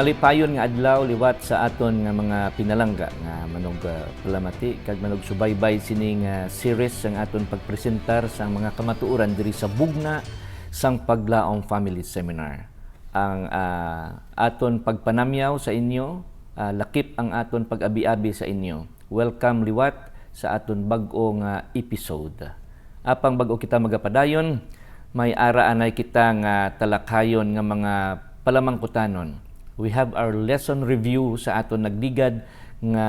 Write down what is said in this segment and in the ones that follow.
Malipayon nga adlaw liwat sa aton nga mga pinalangga nga manog palamati kag manog subaybay sining series sang aton pagpresentar sang mga kamatuoran diri sa bugna sang Paglaom Family Seminar. Ang aton pagpanamyaw sa inyo, lakip ang aton pag-abi-abi sa inyo. Welcome liwat sa aton bag-o nga episode. Apang bag-o kita magapadayon, may araanay kita nga talakayon nga mga palamangkutanon. We have our lesson review sa aton nagdigad nga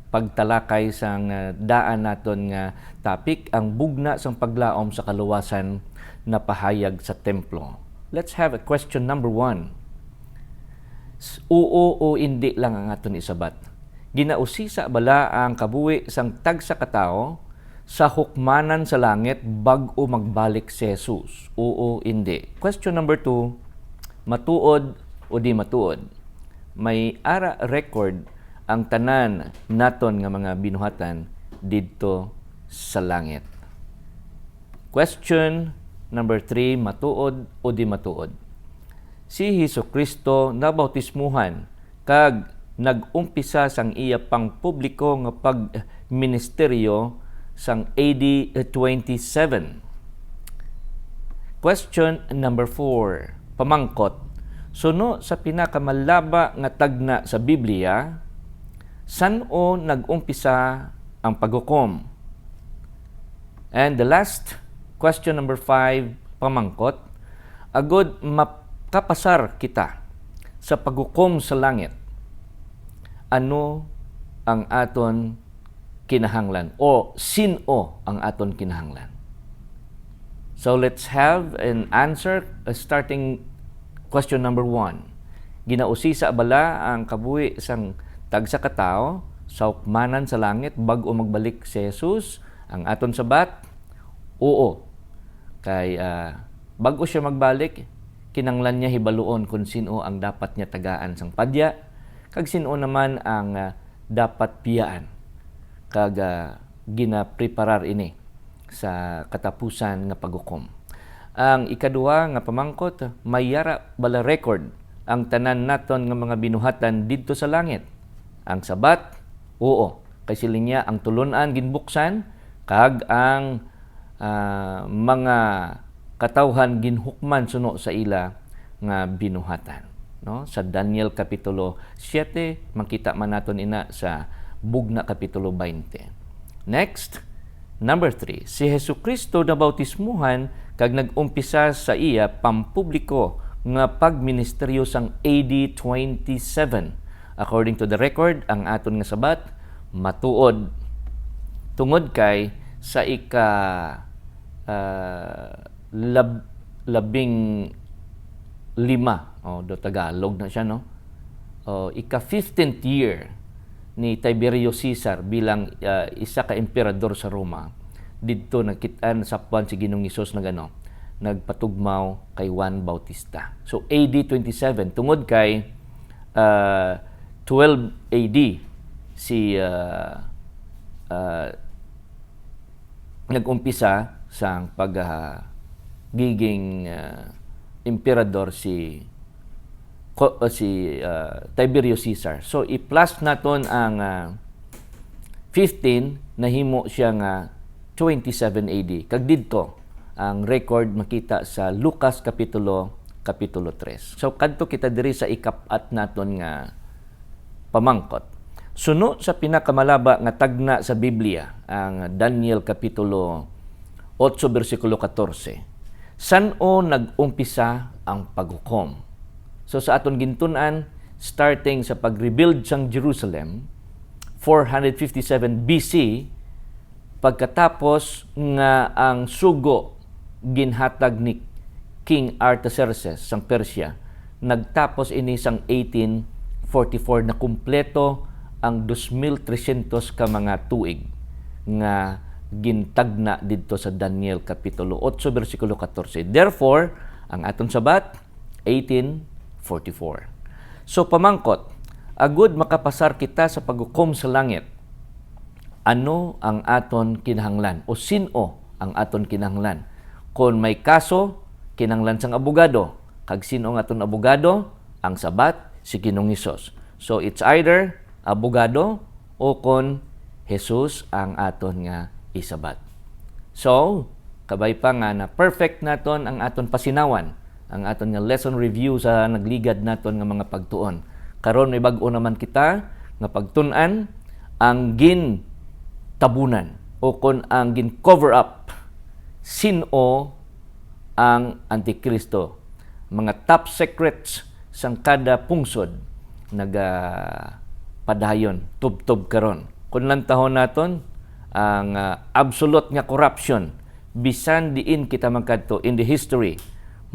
pagtalakay sang daan naton nga topic, ang bugna sang paglaom sa kaluwasan na pahayag sa templo. Let's have a question number 1. Oo o hindi lang ang aton isabat. Ginausisa bala ang kabuhi sang tagsa katao sa hukmanan sa langit bag-o magbalik si Jesus? Oo, hindi. Question number 2. Matuod o di matuod? May ara record ang tanan naton nga mga binuhatan didto sa langit. Question number 3. Matuod o di matuod? Si Hesukristo nabautismuhan kag nag-umpisa sang iya pang publiko nga pagministeryo sang AD 27. Question number 4. Pamangkot. Suno sa pinakamalaba nga tagna sa Biblia, san-o nag-umpisa ang paghukom? And the last, question number 5, pamangkot. Agod makapasar kita sa paghukom sa langit. Ano ang aton kinahanglan? O sino ang aton kinahanglan? So let's have an answer starting question number 1. Ginausisa bala ang kabuhi sang tagsa katao sa hukmanan sa langit bag-o magbalik si Jesus? Ang aton sabat, oo. Kay bag-o siya magbalik, kinanglan niya hibaluon kung sino ang dapat niya tagaan sang padya, kag sino naman ang dapat piyaan. Kag ginapreparar ini sa katapusan nga paghukom. Ang ikaduha nga pamangkot, mayara bala record ang tanan naton nga mga binuhatan didto sa langit. Ang sabat, oo. Kay siling niya ang tulunan ginbuksan kag ang mga katawhan ginhukman suno sa ila nga binuhatan. No? Sa Daniel Kapitulo 7, makita man naton ina sa Bugna Kapitulo 20. Next, number 3. Si Hesukristo nabautismuhan kag nag-umpisa sa iya pampubliko nga pagministeryo sang AD 27. According to the record, ang aton nga sabat, matuod. Tungod kay sa labing lima, do Tagalog na siya, no? Ika 15th year ni Tiberio Caesar bilang isa ka emperador sa Roma. Dito nakitaan sa puan si Ginoong Hesus na nagpatugmaw kay Juan Bautista. So AD 27 tungod kay 12 AD si nag-umpisa sang pagiging emperador si Tiberio Caesar. So i-plus naton ang 15 nahimo siya nga 27 AD. Kag didto ang record makita sa Lucas Kapitulo 3. So kadto kita diri sa ikapat naton nga pamangkot. Suno sa pinakamalaba nga tagna sa Biblia, ang Daniel Kapitulo 8 versikulo 14. San-o nag-umpisa ang paghukom? So sa aton gintunan, starting sa pag-rebuild sang Jerusalem, 457 BC, pagkatapos nga ang sugo ginhatag ni King Artaxerxes sang Persia, nagtapos ini sang 1844 na kumpleto ang 2,300 ka mga tuig nga gintagna didto sa Daniel Kapitulo 8 versikulo 14. Therefore, ang aton sabat 1844. So pamangkot, agud makapasar kita sa paghukom sa langit. Ano ang aton kinahanglan o sino ang aton kinahanglan? Kung may kaso, kinahanglan sang abogado. Kag sino ang aton abogado? Ang sabat, si Ginoong Hesus. So it's either abogado o kon Jesus ang aton nga isabat. So, kabay pa nga na perfect naton ang aton pasinawan, ang aton nga lesson review sa nagligad naton nga mga pagtuon. Karon may bag-o naman kita nga pagtun-an ang gin tabunan o kon ang gin cover up sino ang Antikristo. Mga top secrets sang kada pungsod padayon tub-tub karon. Kung lantahon naton ang absolute nga corruption bisan diin kita magkadto in the history,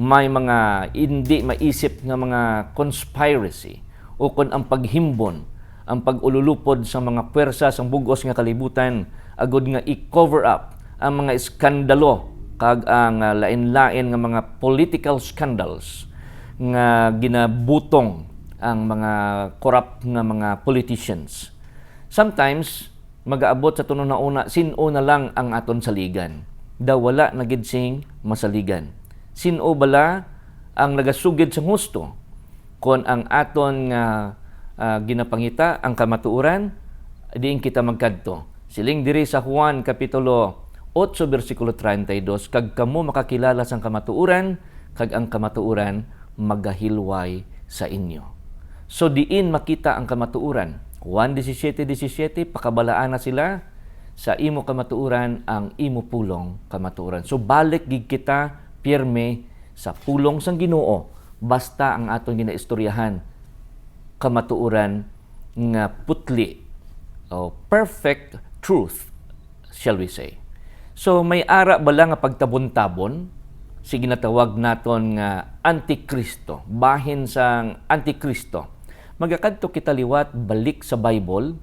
may mga hindi maisip nga mga conspiracy o kun ang paghimbon, ang pag-ululupod sa mga pwersa sang bugos nga kalibutan agud nga i-cover up ang mga iskandalo kag ang lain-lain nga mga political scandals nga ginabutong ang mga corrupt nga mga politicians. Sometimes mag-aabot sa tunon na una, sino na lang ang aton saligan. Daw wala na gid sing masaligan. Sino bala ang nagasugid sa husto kon ang aton nga ginapangita ang kamatuoran diin kita magkadto. Siling diri sa Juan kapitulo 8 versikulo 32, kag kamo makakilala sang kamatuoran kag ang kamatuoran magahilway sa inyo. So diin makita ang kamatuoran. 1:17 pakabalaan na sila sa imo kamatuoran ang imo pulong kamatuoran. So balik gid kita pirme sa pulong sang Ginoo basta ang aton ginaistoryahan kamatuoran nga putli o perfect truth, shall we say. So may ara bala nga pagtabon-tabon si ginatawag naton nga Antikristo, bahin sang Antikristo. Magakadto kita liwat balik sa Bible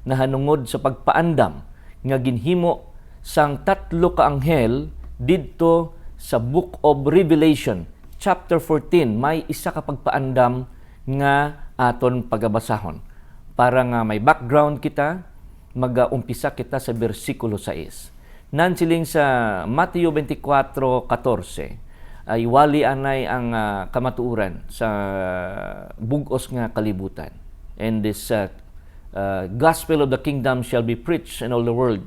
na hanungod sa pagpaandam nga ginhimo sang 3 ka anghel didto sa Book of Revelation chapter 14. May isa ka pagpaandam nga aton pagabasahon. Para nga may background kita, mag-umpisa kita sa bersikulo 6. Nansiling sa Mateo 24:14 ay wali anay ang kamatuoran sa bugos nga kalibutan. And this gospel of the kingdom shall be preached in all the world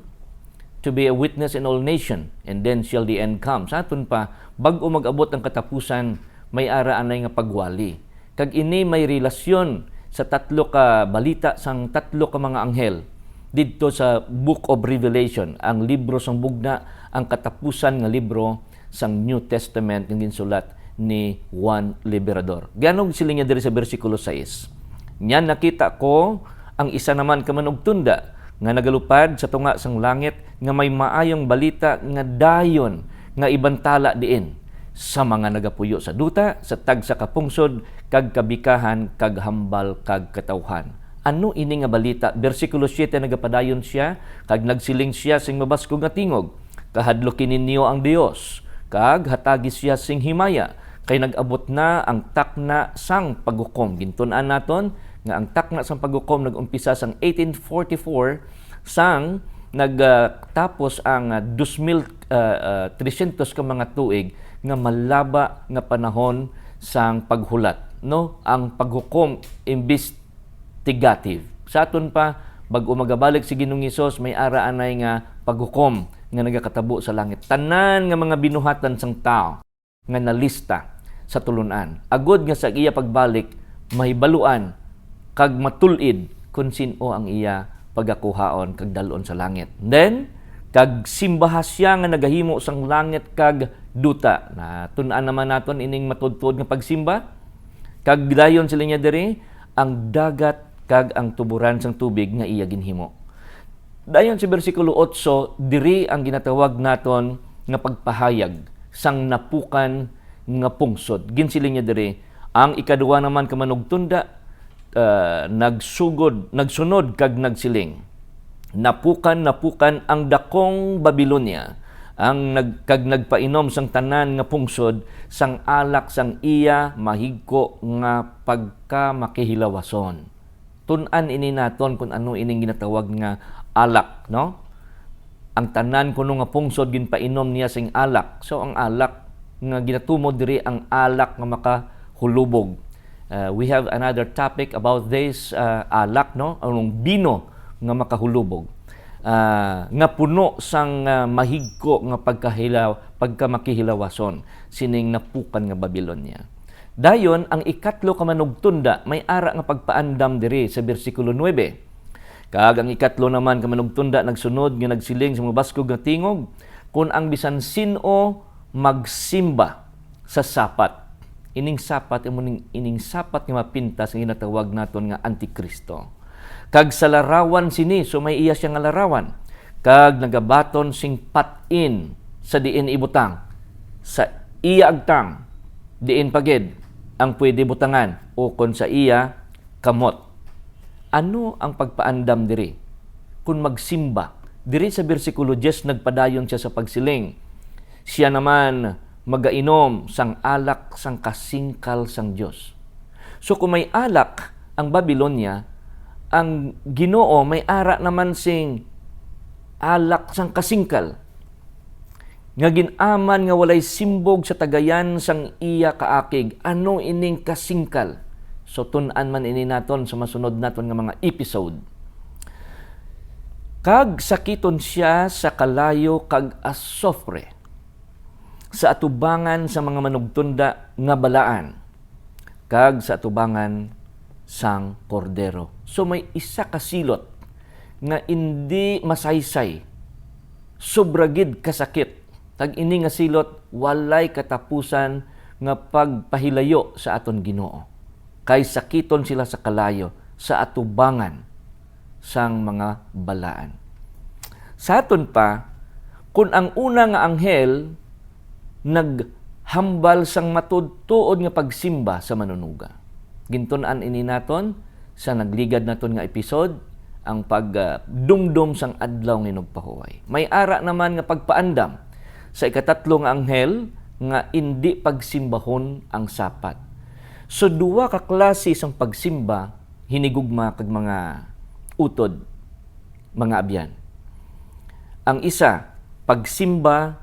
to be a witness in all nation, and then shall the end come. Sa aton pa, bag-o mag-abot ang katapusan, may ara anay nga pagwali. Kag ini may relasyon sa 3 ka balita sang 3 ka mga anghel didto sa Book of Revelation, ang libro sang bugna, ang katapusan nga libro sang New Testament ng ginsulat ni Juan Liberador. Ganong siling niya diri sa bersikulo 6. Nyan nakita ko ang isa naman ka manugtunda nga nagalupad sa tunga sang langit nga may maayong balita nga dayon nga ibantala diin sa mga nagapuyo sa duta, sa tagsa ka pungsod, kag kabikahan, kag hambal, kag katawhan. Ano ini nga balita? Bersikulo 7 nagapadayon siya, kag nagsiling siya sing mabaskog nga tingog. Kahadlokin ninyo ang Dios, kag hatagi siya sing himaya, kay nag-abot na ang takna sang paghukom. Gintunan naton nga ang takna sang paghukom nag-umpisa sang 1844 sang nagtapos ang 2,300 ka mga tuig nga malaba nga panahon sang paghulat, no? Ang paghukom investigative. Sa aton pa bag-o magabalik si Ginoong Hesus, may ara anay nga paghukom nga nagakatabo sa langit. Tanan nga mga binuhatan sang tao nga nalista sa tulunan. Agod nga sa iya pagbalik, mahibaluan kag matulid kung sino ang iya pagakuhaon kag dalon sa langit. Then, kag simbahas siya nga nagahimo sang langit kag duta. Na tun-an naman naton ining matudtod nga pagsimba. Kag dayon sila niya diri ang dagat kag ang tuburan sang tubig nga iya ginhimo. Dayon sa bersikulo 8, diri ang ginatawag naton nga pagpahayag sang napukan nga pungsod. Ginsiling niya diri, ang ikaduwa naman ka manugtunda, nagsunod kag nagsiling. Napukan ang dakong Babilonia, ang nagpainom sang tanan nga pungsod, sang alak sang iya mahigko nga pagka makihilawason. Tun-an ini naton kung ano ining ginatawag nga alak, no? Ang tanan kuno nga pungsod ginpainom niya sing alak. So ang alak nga ginatumod diri ang alak nga makahulubog. We have another topic about this alak, no? Anong bino nga makahulubog. Nga puno sang mahigko nga pagkamakihilawason sining napukan nga Babylonia. Dayon ang ikatlo ka manugtunda may ara nga pagpaandam diri sa bersikulo 9. Kag ang ikatlo naman ka manugtunda nagsunod nga nagsiling sa mga baskog nga tingog kung ang bisan sino magsimba sa sapat. Ining sapat ining sapat nga mapintas nga ginatawag naton nga Antikristo. Kag sa larawan sini, so may iya siya nga larawan. Kag nagabaton sing patin sa diin ibutang. Sa iya agtang, diin pagid ang pwede butangan o kon sa iya kamot. Ano ang pagpaandam diri? Kung magsimba, diri sa bersikulo 10 nagpadayon siya sa pagsiling. Siya naman magainom sang alak sang kasingkal sang Dios. So kung may alak ang Babylonia, ang Ginoo may ara naman sing alak sang kasingkal. Nga ginaman nga walay simbog sa tagayan sang iya kaakig. Ano ining kasingkal? So tun-an man ini naton sa masunod naton nga mga episode. Kag sakiton siya sa kalayo kag asofre sa atubangan sa mga manugtunda nga balaan kag sa atubangan sang kordero. So may isa ka silot nga hindi masaysay, sobragid kasakit. Tag ini nga silot walay katapusan nga pagpahilayo sa aton Ginoo. Kay sakiton sila sa kalayo sa atubangan sang mga balaan. Sa aton pa, kung ang una nga anghel naghambal sang matudtuod nga pagsimba sa manunuga. Gintunan ini naton sa nagligad naton nga episode ang pagdumdum sang adlaw nga nagpahuway. May ara naman nga pagpaandam sa ikatatlo nga anghel nga indi pagsimbahon ang sapat. So duwa ka klase sang pagsimba hinigugma kag mga utod, mga abyan. Ang isa pagsimba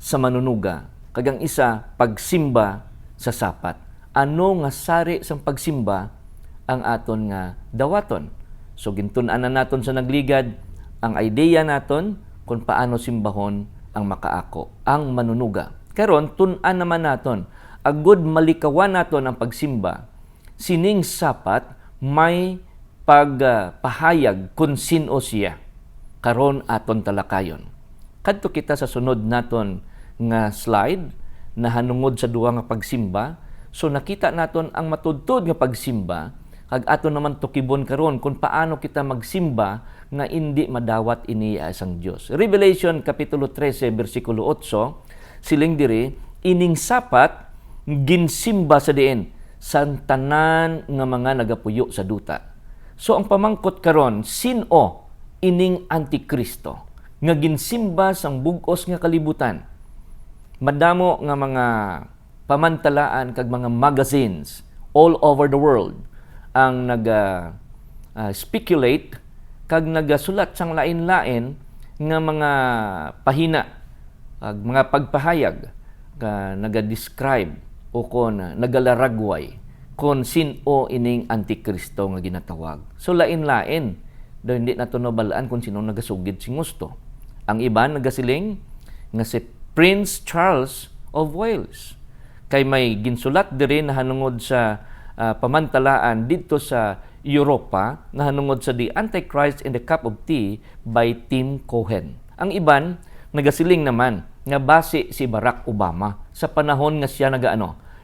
sa manunuga, kag ang isa pagsimba sa sapat. Ano nga sari sang pagsimba ang aton nga dawaton? So gintun-an na naton sa nagligad ang idea naton kung paano simbahon ang makaako, ang manunuga. Karon tun-an naman naton agud malikawan naton ang pagsimba. Sining sapat may pagpahayag kung sino siya. Karon aton talakayon. Kadto kita sa sunod naton nga slide na hanungod sa duwa nga pagsimba. So nakita naton ang matudtod nga pagsimba, kag aton naman tukibon karon kung paano kita magsimba nga indi madawat iniya sang Dios. Revelation kapitulo 13 bersikulo 8, siling diri ining sapat ginsimba sa diin san tanan nga mga nagapuyo sa duta. So ang pamangkot karon, sino ining Antikristo nga ginsimba sang bug-os nga kalibutan? Madamo nga mga pamantalaan kag mga magazines all over the world ang speculate kag nagasulat sang lain-lain nga mga pahina kag mga pagpahayag nga naga-describe o kon nagalaragway kon sino ining Antikristo nga ginatawag. So lain-lain daw hindi nato nabalaan kung sino nagasugid sing gusto. Ang iban nagasiling nga si Prince Charles of Wales. Kay may ginsulat diri na hanungod sa pamantalaan dito sa Europa na hanungod sa The Antichrist in the Cup of Tea by Tim Cohen. Ang iban nagasiling naman nga base si Barack Obama sa panahon nga siya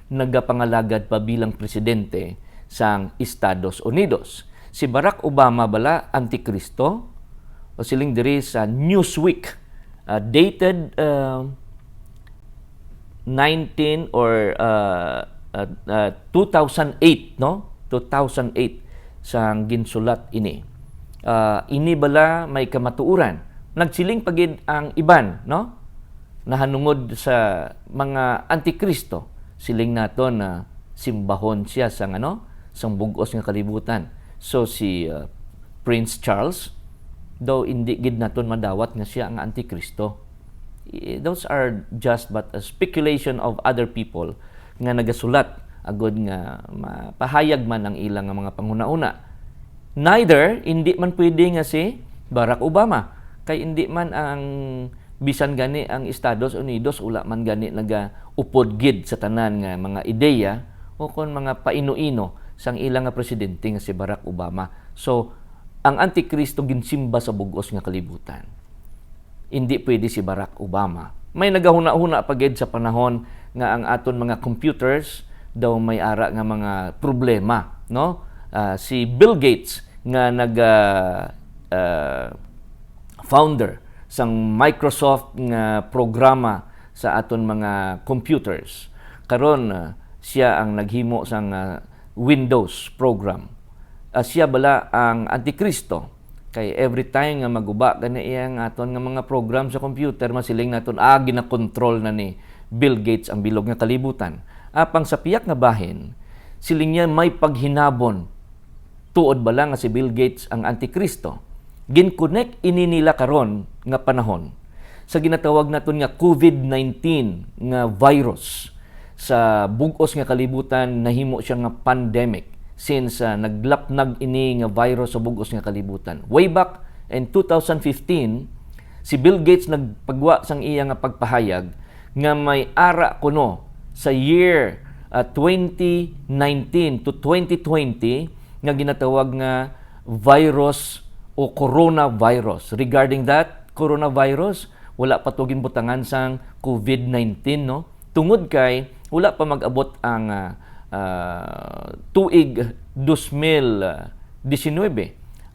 nagapangalagad pa bilang presidente sang Estados Unidos. Si Barack Obama bala Antikristo o siling diri sa Newsweek dated 2008 no? 2008 sang ginsulat ini. Ini bala may kamatuuran. Nagsiling pagid ang iban, no? Nahanungod sa mga Antikristo. Siling naton na simbahon siya sang sang bug-os nga kalibutan. So si Prince Charles daw hindi gid naton madawat nga siya ang Antikristo. Those are just but a speculation of other people nga nagasulat agod nga mapahayag man ang ilang nga mga panghuna-una. Neither hindi man pwede nga si Barack Obama kay hindi man ang bisan gani ang Estados Unidos ula man gani nagaupod gid sa tanan nga mga ideya o kon mga paino-ino sang ilang nga presidente nga si Barack Obama. So ang Antikristo ginsimba sa bug-os nga kalibutan. Hindi pwede si Barack Obama. May nagahuna-huna pa gid sa panahon nga ang aton mga computers daw may ara nga mga problema, no? Si Bill Gates nga founder sang Microsoft nga programa sa aton mga computers. Karon siya ang naghimo sang Windows program. Siya bala ang Antikristo. Kay every time nga maguba gani iyang aton nga mga program sa computer, masiling naton ginakontrol na ni Bill Gates ang bilog nga kalibutan. Apang sa piyak nga bahin, siling niya may paghinabon. Tuod bala nga si Bill Gates ang Antikristo. Gin-connect ini nila karon nga panahon sa ginatawag naton nga COVID-19 nga virus. Sa bug-os nga kalibutan nahimo siya nga pandemic since naglapnag ini nga virus sa bug-os nga kalibutan. Way back in 2015, si Bill Gates nagpagwa sang iya nga pagpahayag nga may ara kuno sa year 2019 to 2020 nga ginatawag nga virus o coronavirus. Regarding that coronavirus, wala pa to ginbutangan sang COVID-19, no? Tungod kay wala pa mag-abot ang tuig 2019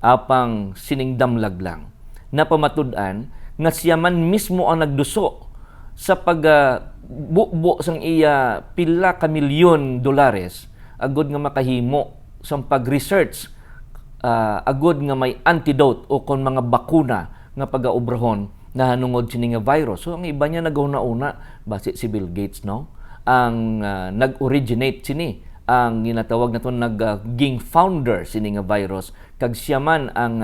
apang siningdamlag lang. Napamatud-an nga siya man mismo ang nagduso sa pag-bukbo sang iya pila ka milyon dolares agod nga makahimo sang pag-research agod nga may antidote o kon mga bakuna nga pag-aobrahon na hanungod sini nga virus. So ang iba niya naguna-una base si Bill Gates, no? Ang nag-originate sini, ang ginatawag naton naging founder sini nga virus, kag siya man ang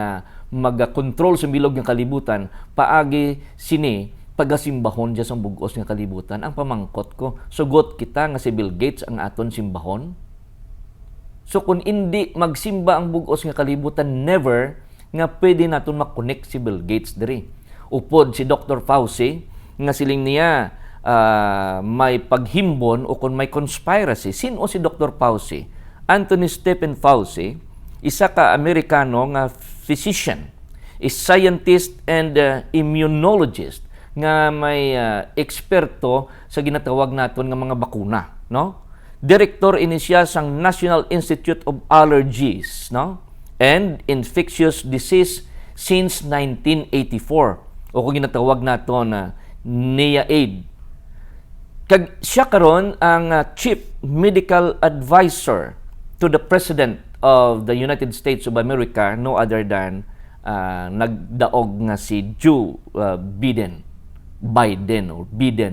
mag-control sa bilog nga kalibutan paagi sini pagasimbahon diya sa bug-os nga kalibutan. Ang pamangkot ko, sugot kita nga si Bill Gates ang aton simbahon. So kung hindi magsimba ang bug-os nga kalibutan, never nga pwede naton makonect si Bill Gates diri. Upod si Dr. Fauci nga siling niya may paghimbon o kung may conspiracy. Sino si Dr. Fauci? Anthony Stephen Fauci, isa ka Amerikano nga physician, is scientist and immunologist nga may eksperto sa ginatawag naton nga mga bakuna, no? Direktor ini siya sang National Institute of Allergies, no? And Infectious Disease since 1984. O kung ginatawag naton NIAID. Kag siya karon ang Chief Medical Advisor to the President of the United States of America, no other than nagdaog nga si Joe Biden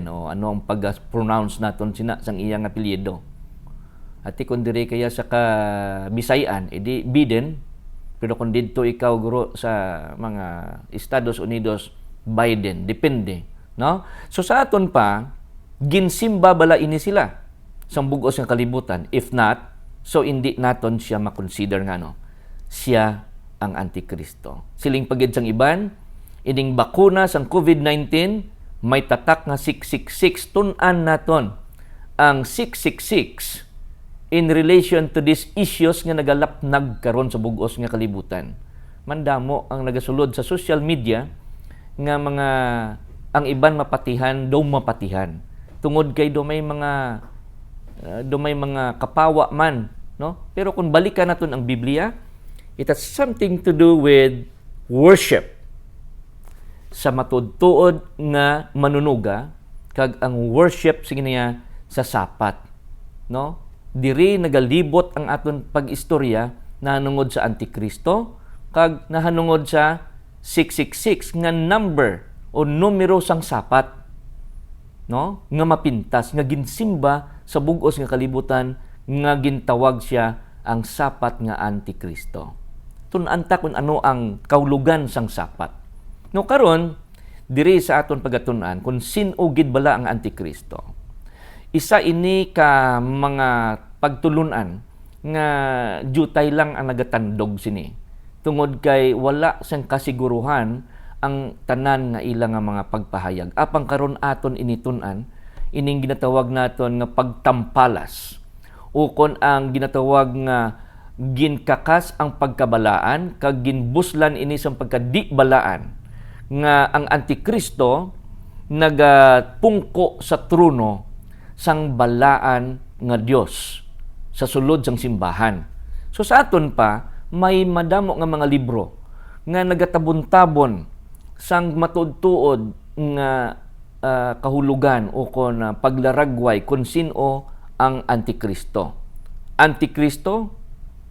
o ano ang pag-pronounce naton sina sang iyang apelyido. At kung dire kaya sa Bisayan, edi Biden, pero kung dito ikaw guro sa mga Estados Unidos, Biden, depende, no? So sa aton pa ginsimba bala ini sila sa bug-os nga kalibutan. If not, so hindi naton siya makonsider nga no, siya ang Antikristo. Siling pagid sang iban, ining bakuna sang COVID-19 may tatak nga 666. Tun-an naton ang 666 in relation to these issues nga nagalapnag karon sa bug-os nga kalibutan. Mandamo ang nagasulod sa social media nga mga ang iban mapatihan, daw mapatihan. Tungod kay do may mga kapawa man, no? Pero kung balikan naton ang Biblia, it has something to do with worship. Sa matud-tuod nga manunuga, kag ang worship sige niya sa sapat, no? Diri nagalibot ang aton pag-istorya nahanungod sa Antikristo, kag nahanungod sa 666 nga number o numero sang sapat, no? Nga mapintas, nga ginsimba sa bug-os nga kalibutan, nga gintawag siya ang sapat nga Antikristo. Tun-anta kung ano ang kaulugan sang sapat. No karon diri sa aton pagatun-an kung sin-o gid bala ang Antikristo. Isa ini ka mga pagtulunan nga jutay lang ang nagatandog sini. Tungod kay wala sang kasiguruhan ang tanan nga ilang nga mga pagpahayag. Apang karon aton initun-an ining ginatawag naton nga pagtampalas. Ukon ang ginatawag nga ginkakas ang pagkabalaan kag ginbuslan ini sa pagkadibalaan nga ang Antikristo nagapungko sa trono sang balaan nga Dios sa sulod sang simbahan. So sa aton pa may madamo nga mga libro nga nagatabon-tabon sang matuod-tuod nga kahulugan o kon paglaragway kung sino ang Antikristo. Antikristo,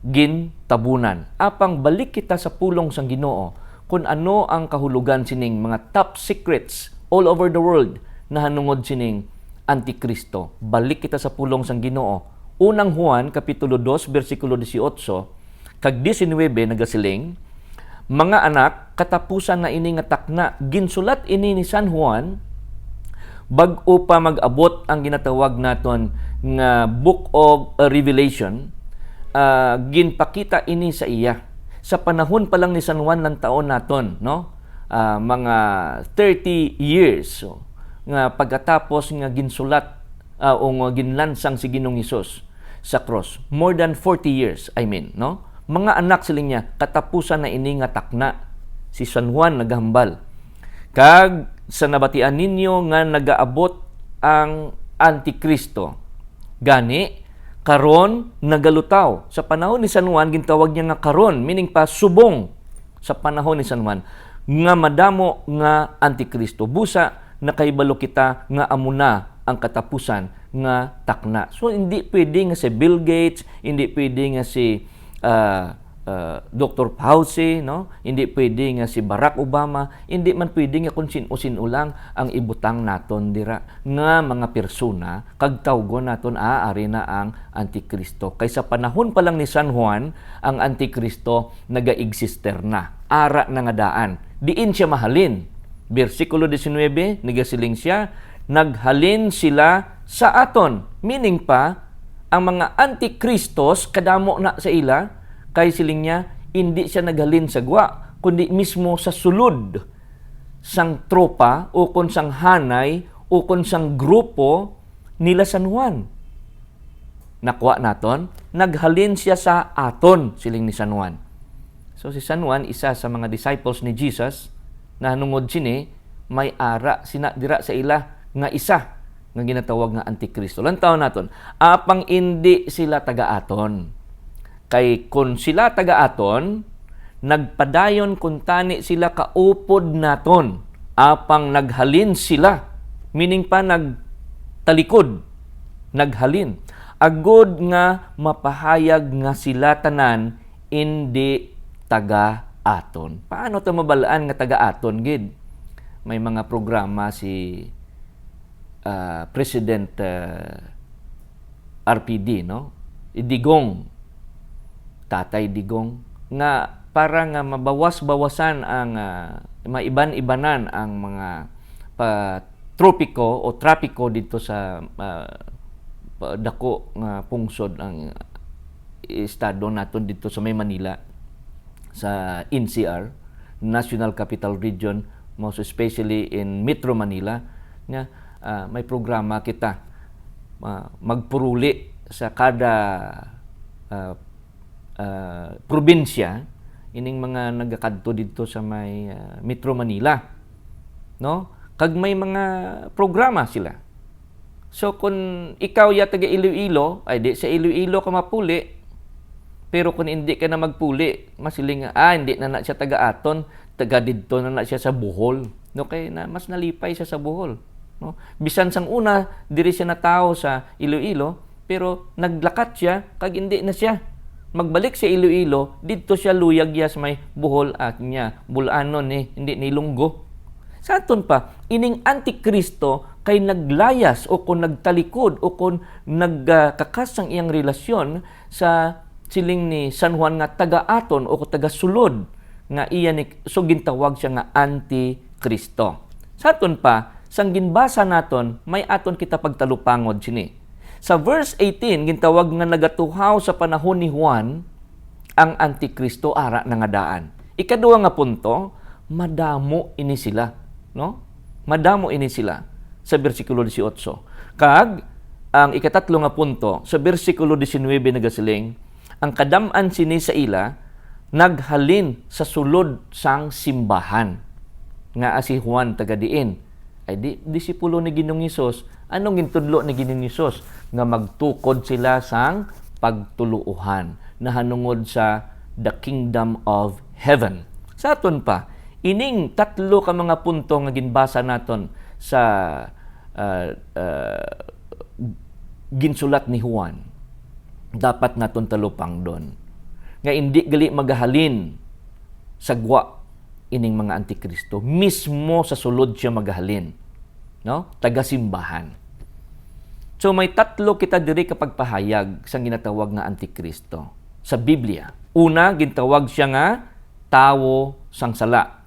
gintabunan. Apang balik kita sa pulong sang Ginoo kung ano ang kahulugan sining mga top secrets all over the world na hanungod sining Antikristo. Balik kita sa pulong sang Ginoo. Unang Juan, Kapitulo 2, versikulo 18, kag 19 nagasiling, mga anak, katapusan na ini nga takna, ginsulat ini ni San Juan, bag-o pa mag-abot ang ginatawag naton nga Book of Revelation, ginpakita ini sa iya. Sa panahon pa lang ni San Juan ng taon naton, no? Mga 30 years so, nga pagkatapos nga ginsulat o nga ginlansang si Ginoong Hesus sa cross. More than 40 years, no? Mga anak sila niya, katapusan na ini nga takna. Si San Juan naghambal. Kag sa nabatian ninyo nga nagaabot ang Antikristo. Gani, karon nagalutaw. Sa panahon ni San Juan, gintawag niya nga karon, meaning pa subong sa panahon ni San Juan, nga madamo nga Antikristo. Busa, nakaibalo kita nga amuna ang katapusan nga takna. So, hindi pwede nga si Bill Gates, hindi pwede nga si Dr. Fauci, no? Hindi pwede nga si Barack Obama, hindi man pwede nga kung sino lang ang ibutang naton dira nga mga persona kag tawgon naton ari na ang Antikristo. Kay sa panahon pa lang ni San Juan, ang Antikristo naga-exister na. Ara na nga daan. Diin siya mahalin. Versikulo 19, nagasiling siya, naghalin sila sa aton. Meaning pa, ang mga Antikristos, kadamo na sa ila, kay siling niya, hindi siya naghalin sa gwa, kundi mismo sa sulod sang tropa, o kon sang hanay, o kon sang grupo nila San Juan. Nakuha naton, naghalin siya sa aton, siling ni San Juan. So si San Juan, isa sa mga disciples ni Jesus, na hanungod sini, may ara, sinadira sa ila, nga isa, nga ginatawag nga Antikristo. Lantaw naton, apang hindi sila taga-aton. Kay kung sila taga-aton, nagpadayon kung tani sila kaupod naton. Apang naghalin sila, meaning pa nagtalikod, naghalin. Agod nga mapahayag nga sila tanan, hindi taga-aton. Paano ito mabalaan nga taga-aton, gid? May mga programa si President RPD, no? Digong, Tatay Digong, nga para nga mabawas-bawasan ang maiban-ibanan ang mga tropiko o trapiko dito sa dako nga pungsod ang estado naton dito sa May Manila, sa NCR, National Capital Region, most especially in Metro Manila, nga may programa kita magpuruli sa kada probinsya ining mga nagakadto dito sa may Metro Manila, no? Kag may mga programa sila. So kung ikaw ya taga Iloilo, ay di sa Iloilo ka mapuli, pero kung hindi ka na magpuli, masiling hindi na siya taga-aton, taga didto na siya sa Bohol, no? Kay na mas nalipay siya sa Bohol, no? Bisan sang una diri siya na tao sa Iloilo, pero naglakat siya kag hindi na siya magbalik sa Iloilo, dito siya luyag ya sa may Bohol at niya bulanon hindi nilunggo. Sa aton pa, ining Antikristo kay naglayas o kung nagtalikod o kung nagkakas ang iyang relasyon sa siling ni San Juan nga taga-aton o taga-sulod nga iya ni so gintawag siya nga Antikristo. Sa aton pa, sang ginbasa naton, may aton kita pagtalupangod sini. Sa verse 18, gintawag nga nagatuhaw sa panahon ni Juan ang Antikristo ara na nga daan. Ikaduha nga punto, madamo ini sila, no? Madamo ini sila sa bersikulo 18. Kag ang ikatatlo nga punto sa bersikulo 19 nagasiling, ang kadam-an sini sa ila naghalin sa sulod sang simbahan nga si Juan tagadiin. Ay di disipulo ni Ginoong Hesus. Anong gintudlo ni Ginoong Hesus? Nga magtukod sila sang pagtuluuhan na hanungod sa the kingdom of heaven. Sa aton pa, ining tatlo ka mga punto nga ginbasa naton sa ginsulat ni Juan, dapat naton talupang doon. Nga hindi gali magahalin sa gwa ining mga Antikristo. Mismo sa sulod siya magahalin. No? Taga-simbahan. So may tatlo kita diri kapag pahayag sa ginatawag nga Antikristo sa Biblia. Una, gintawag siya nga tawo sang sala.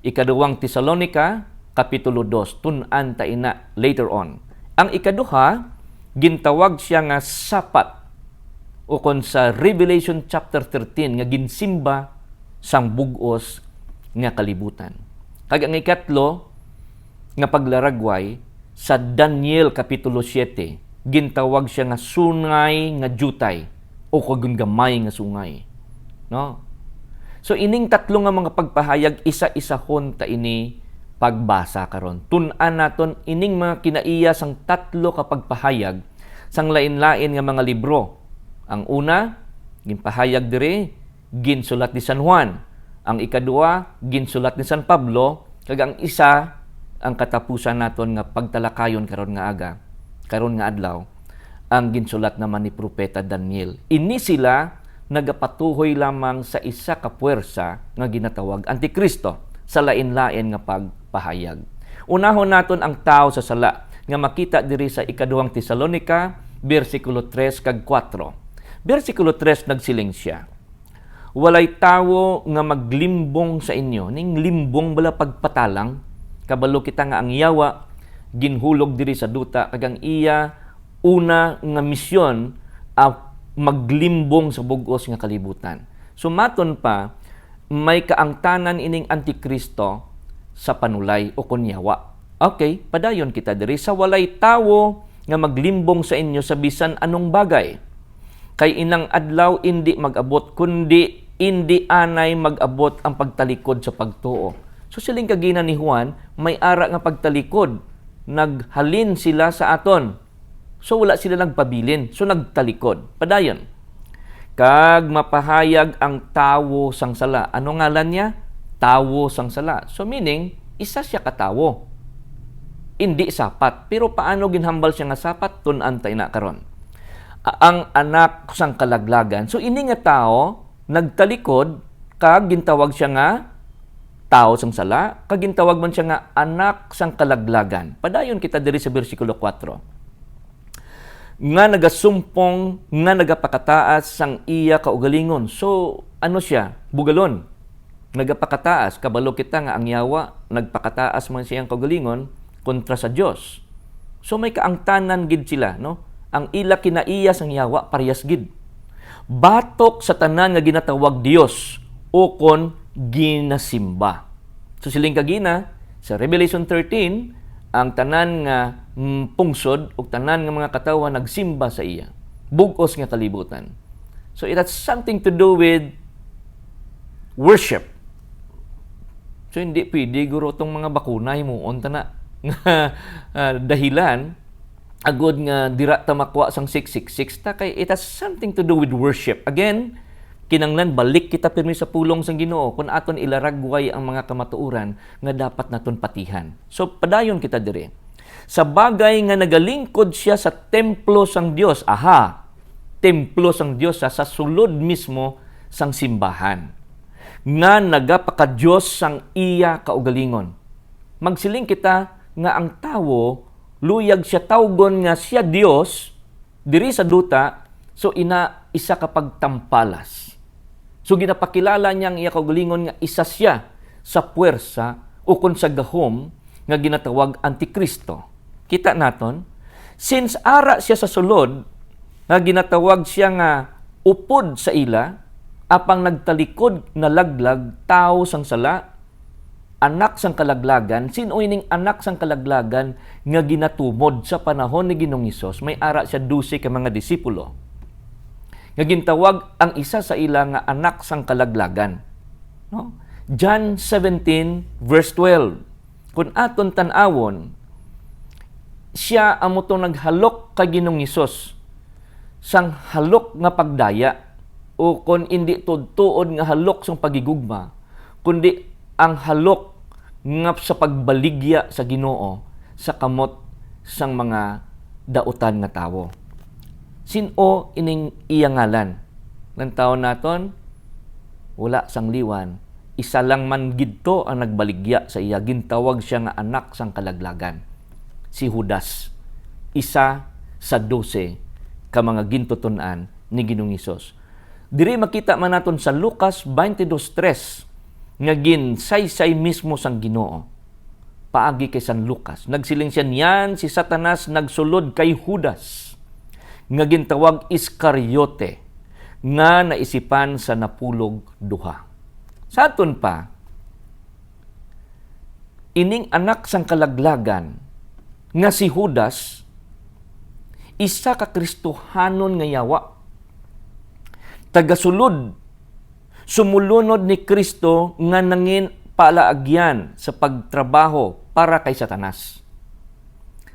Ikaduhang Tesalonica, Kapitulo 2, tun-an ta ina later on. Ang ikaduha, gintawag siya nga sapat o kon sa Revelation chapter 13 nga ginsimba sang bugos nga kalibutan. Kag ang ikatlo nga paglaragway sa Daniel Kapitulo 7, gintawag siya nga sungay nga jutay o kag gamay nga sungay. No? So ining tatlo nga mga pagpahayag isa-isahon ta ini pagbasa karon. Tun-an naton ining mga kinaiya sang tatlo ka pagpahayag sang lain-lain nga mga libro. Ang una, ginpahayag diri, ginsulat ni San Juan. Ang ikaduha, ginsulat ni San Pablo. Kag ang isa, ang katapusan naton nga pagtalakayon karon nga aga, karon nga adlaw, ang ginsulat naman ni Propeta Daniel. Ini sila nagapatuhoy lamang sa isa ka puwersa nga ginatawag Antikristo sa lain-lain nga pagpahayag. Unahon naton ang tao sa sala nga makita diri sa ikaduhang Tesalonica, versikulo 3 kag 4. Versikulo 3 nagsiling siya, walay tawo nga maglimbong sa inyo. Ning limbong bala pagpatalang, kabalo kita nga ang yawa, ginhulog diri sa duta, kag ang iya, una nga misyon, maglimbong sa bugos nga kalibutan. Sumaton pa, may kaangtanan ining Antikristo sa panulay o kunyawa. Okay, padayon kita diri sa walay tawo nga maglimbong sa inyo sa bisan anong bagay. Kay inang adlaw indi mag-abot kundi indi anay mag-abot ang pagtalikod sa pagtuo. So siling kagina ni Juan, may ara nga pagtalikod, naghalin sila sa aton. So wala sila nagpabilin, so nagtalikod. Padayon. Kag mapahayag ang tawo sang sala. Ano ngalan niya? Tawo sang sala. So meaning, isa siya katawo. Hindi sapat. Pero paano ginhambal siya nga sapat? Tun-an tayo na karon. Ang anak sang kalaglagan. So ini nga tao, nagtalikod, kag gintawag siya nga tao sang sala, kag gintawag man siya nga anak sang kalaglagan. Padayon kita diri sa bersikulo 4. Nga nagasumpong, nga nagapakataas sang iya kaugalingon. So ano siya? Bugalon. Nagapakataas. Kabalo kita nga ang yawa, nagpakataas man siyang kaugalingon kontra sa Dios. So may kaangtanan gid sila, no? Ang ila kinaiya sang yawa parehas gid. Batok sa tanan nga ginatawag Dios o kon ginasimba. So siling kagina sa Revelation 13, ang tanan nga pungsod o tanan nga mga katawa nagsimba sa iya. Bugos nga kalibutan. So it has something to do with worship. So hindi pwede guro tong mga bakuna himuon ta na nga dahilan agod nga dira ta makuha sang 666 ta kay it has something to do with worship. Again, kinanglan balik kita pirmi sa pulong sang Ginoo kun aton ilaragway ang mga kamatuoran nga dapat naton patihan. So padayon kita diri. Sa bagay nga nagalingkod siya sa templo sang Dios. Aha. Templo sang Dios sa sulod mismo sang simbahan. Nga nagapaka-Dios sang iya kaugalingon. Magsiling kita nga ang tawo luyag siya tawgon nga siya Dios diri sa duta, so isa ka pagtampalas. So ginapakilala niya ang iya kaugalingon nga isa siya sa puwersa o kon sa gahom nga ginatawag Antikristo. Kita naton Since ara siya sa sulod, nga ginatawag siya nga upod sa ila, apang nagtalikod na laglag, tao sang sala, anak sang kalaglagan. Sino ining anak sang kalaglagan nga ginatumod sa panahon ni Ginoong Hesus? May ara siya 12 ka mga disipulo. Nga gintawag ang isa sa ila nga anak sang kalaglagan. No? John 17 verse 12. Kung aton tan-awon, siya amo tong naghalok kay Ginoong Hesus sang halok nga pagdaya, o kung hindi tuod nga halok sang pagigugma, kundi ang halok nga sa pagbaligya sa Ginoo sa kamot sang mga dautan nga tawo. Sino ining iyangalan ng taon naton? Wala sang liwan. Isa lang man gidto ang nagbaligya sa iya. Gintawag siya nga anak sang kalaglagan. Si Judas. Isa sa 12 ka mga gintutunan ni Ginoong Hesus. Diri makita man naton sa Lucas 22:3 nga ginsaysay mismo sang Ginoo. Paagi kay San Lucas. Nagsiling siya niyan si Satanas nagsulod kay Judas nga gintawag Iscariote nga naisipan sa napulog duha. Sa aton pa, ining anak sang kalaglagan nga si Judas, isa ka Kristohanon nga yawa. Tagasulod, sumulunod ni Kristo nga nangin palaagyan sa pagtrabaho para kay Satanas.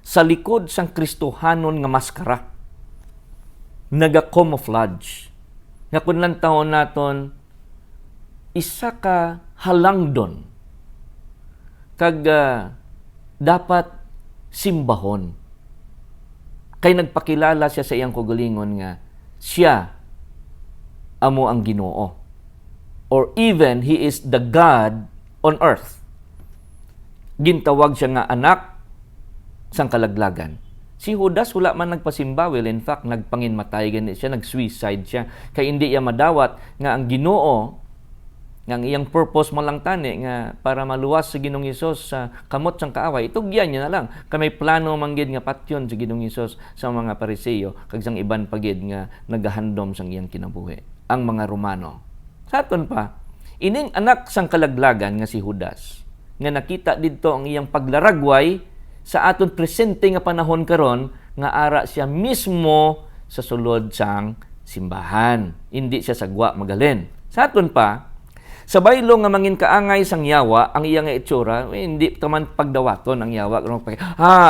Sa likod sang Kristohanon nga maskara, naga-camouflage. Nga kung lang taon naton, isa ka halangdon. Kag dapat simbahon. Kay nagpakilala siya sa iyang kugalingon nga siya amo ang Ginoo. Or even he is the God on earth. Gintawag siya nga anak sang kalaglagan. Si Judas wala man nagpasimba. Well, in fact, nagpanginmatay ganit siya, nag-suicide siya. Kaya hindi iya madawat nga ang Ginoo, nga ang iyang purpose mo lang tani, nga para maluwas sa Ginoong Hesus sa kamot sang kaaway. Itugyan niya na lang. Kamay plano manggid nga patyon sa Ginoong Hesus sa mga Pariseo, kag sang iban pagid nga nagahandom sang iyang kinabuhi. Ang mga Romano. Sa aton pa, ining anak sang kalaglagan nga si Judas, nga nakita didto ang iyang paglaragway sa aton presente nga panahon karon, nga ara siya mismo sa sulod sang simbahan. Hindi siya sagwa magalin. Sa aton pa, sa baylo nga mangin kaangay sang yawa, ang iyang itsura, hindi taman pagdawaton ang yawa.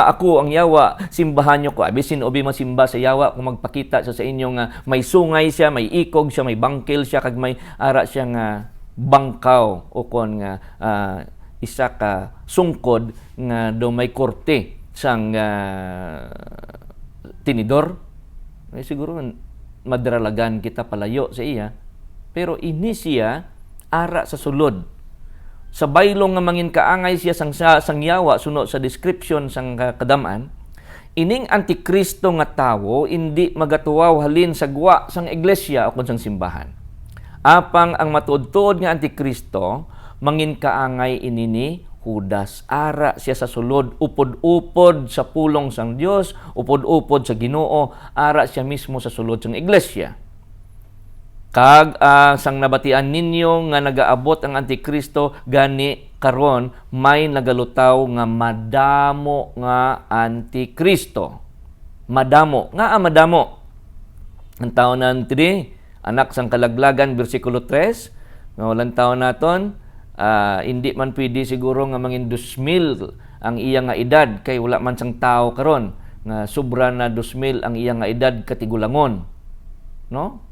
Ako ang yawa, simbahan nyo ko. Abisin obi masimba sa yawa, kung magpakita sa inyo nga may sungay siya, may ikog siya, may bangkil siya, kag may ara siya nga bangkaw, o kon nga isa ka sungkod nga do may korte sang tinidor. Siguro madralagan kita palayo sa iya. Pero ini siya ara sa sulod. Sa baylo nga mangin kaangay siya sang yawa, sunod sa description sang kadaman, ining antikristo nga tawo hindi magatuwaw halin sa gwa sang iglesia o sang simbahan. Apang ang matuod-tuod nga antikristo, mangin kaangay inini Judas. Ara siya sa sulod, upod-upod sa pulong sang Dios, upod-upod sa Ginoo, ara siya mismo sa sulod sang iglesia. Kag sang nabatian ninyo nga nagaabot ang Antikristo, gani karon may nagalutaw nga madamo nga Antikristo. Madamo. Nga madamo. Ang taon na 3, anak sang kalaglagan, versikulo 3, nga walang taon naton, hindi man pwede siguro nga mangin 2,000 ang iya nga edad, kay wala man sang tao karon nga sobra na 2,000 ang iya nga edad katigulangon. No?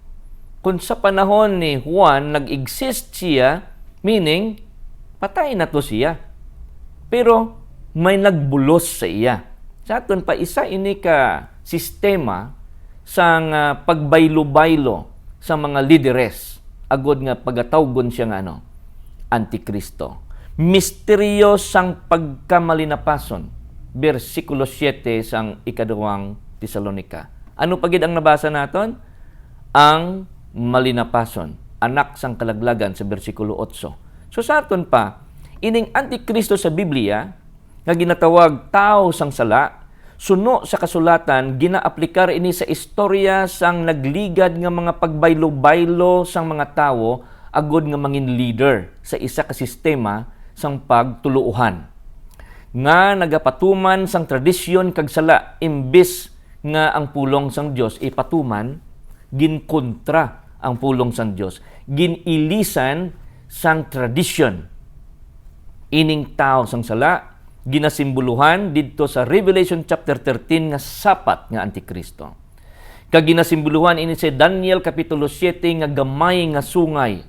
Kung sa panahon ni Juan, nag-exist siya, meaning, patay na to siya. Pero, may nagbulos sa iya. Sa aton pa, isa ini ka sistema sang pagbaylo-baylo sa mga lideres. Agod nga pagatawgon siya nga Antikristo. Misteryo sang pagkamalinapason. Versikulo 7 sang 2 Tesalonika. Ano pagid ang nabasa naton? Ang malinapason, anak sang kalaglagan sa versikulo 8. So sa aton pa, ining Antikristo sa Biblia, nga ginatawag tao sang sala, Suno sa kasulatan, ginaaplikar ini sa istorya sang nagligad nga mga pagbaylo-baylo sang mga tawo agod nga mangin leader sa isa ka sistema sang pagtuluuhan. Nga nagapatuman sang tradisyon kag sala imbis nga ang pulong sang Dios ipatuman, ginkontra ang pulong sang Dios. Ginilisan sang tradisyon. Ining tao sang sala ginasimbuluhan didto sa Revelation chapter 13 nga sapat nga Antikristo. Kag ginasimbuluhan ini sa Daniel kapitulo 7 nga gamay nga sungay.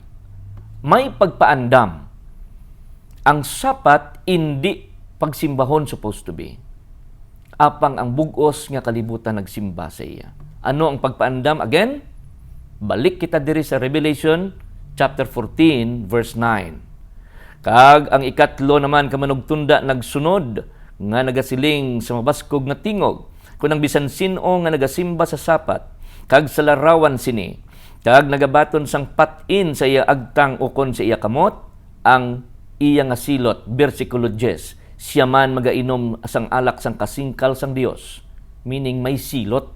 May pagpaandam. Ang sapat hindi pagsimbahon supposed to be. Apang ang bugos nga kalibutan nagsimba sa iya. Ano ang pagpaandam? Again, balik kita diri sa Revelation chapter 14 verse 9. Kag ang ikatlo naman kamanugtunda nagsunod nga nagasiling sa mabaskog nga tingog kun ang bisan sino nga nagasimba sa sapat kag sa larawan sini kag nagabaton sang patin sa iya agtang ukon sa iya kamot ang iya nga silot bersikulo 10 siya man magainom sang alak sang kasingkal sang Dios, meaning may silot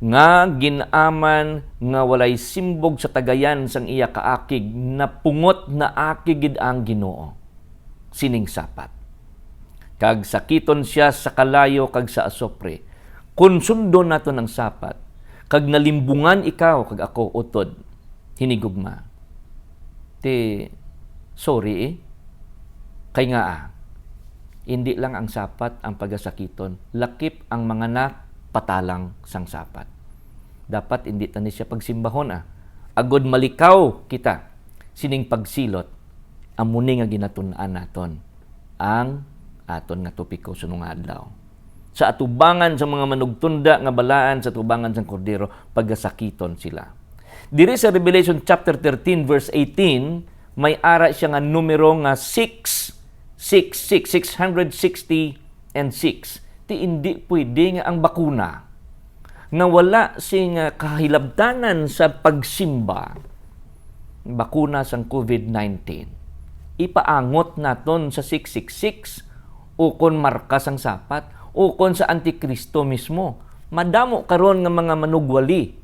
nga ginaman nga walay simbog sa tagayan sang iya kaakig na pungot na akigid ang Ginoo sining sapat. Kag sakiton siya sa kalayo kag sa asopre. Kun sundon nato ng sapat kag nalimbungan ikaw kag ako utod hinigugma. Sorry kay nga hindi lang ang sapat ang pagasakiton, lakip ang mga napatalang sang sapat. Dapat hindi tani siya pagsimbahon agod malikaw kita sining pagsilot amuni nga ginatun-an naton ang aton nga topiko sunong adlaw. Sa atubangan sa mga manugtunda nga balaan sa atubangan sang kordero pagasakiton sila. Diri sa Revelation chapter 13 verse 18 may ara siya nga numero nga 660 and 6. Ti hindi pwede nga ang bakuna nga wala sing kahilabtanan sa pagsimba bakuna sang COVID-19. Ipaangot naton sa 666 o kon marka sang sapat o kon sa Antikristo mismo. Madamo karon nga mga manugwali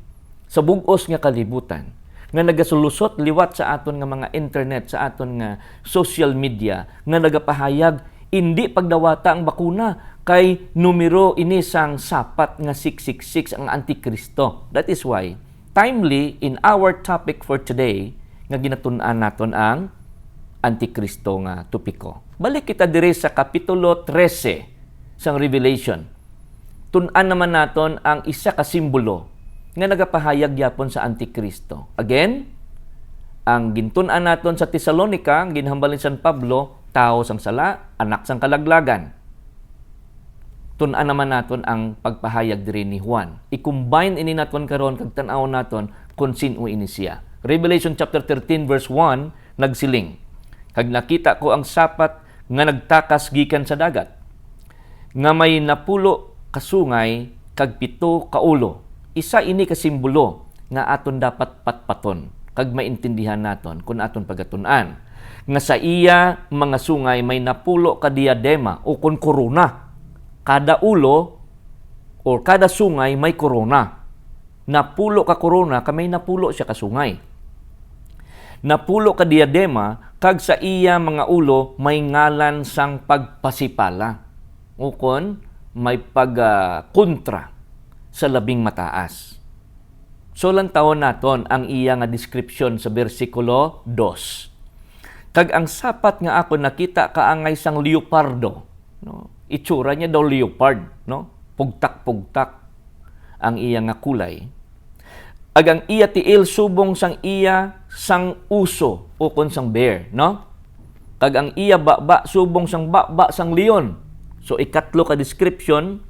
sa bugos nga kalibutan nga nagasulusot liwat sa aton nga mga internet, sa aton nga social media nga nagapahayag hindi pagdawata ang bakuna kay numero ini sang sapat nga 666 ang Antikristo. That is why timely in our topic for today nga ginatun-an naton ang Antikristo nga topiko. Balik kita diri sa kapitulo 13 sang Revelation. Tun-an naman naton ang isa ka simbolo nga nagapahayag yapon sa Antikristo. Again, ang gintun-an naton sa Tesalonica, ang ginhambalin San Pablo, tao sang sala, anak sang kalaglagan. Tun-an naman naton ang pagpahayag diri ni Juan. I-combine ini naton karon kag tan-aw naton kung sino ini siya. Revelation chapter 13 verse 1 nagsiling, kag nakita ko ang sapat nga nagtakas gikan sa dagat, nga may napulo kasungay kag 7 ka ulo. Isa ini ka simbolo nga aton dapat patpaton kag maintindihan naton kung aton pagatun-an. Nga sa iya mga sungay may napulo ka diadema o kon korona. Kada ulo o kada sungay may korona. Napulo ka korona, kamay napulo siya ka sungay. Napulo ka diadema, kag sa iya mga ulo may ngalan sang pagpasipala. O kon may pagkontra sa labing mataas. So lang taon naton ang iya nga description sa bersikulo 2. Kag ang sapat nga ako nakita kaangay sang leopardo, no? Itsura niya daw leopard, no? Pugtak-pugtak ang iya nga kulay. Ag ang iya tiil subong sang iya sang uso o kon sang bear, no? Kag ang iya baba subong sang baba sang leon. So ikatlo ka description,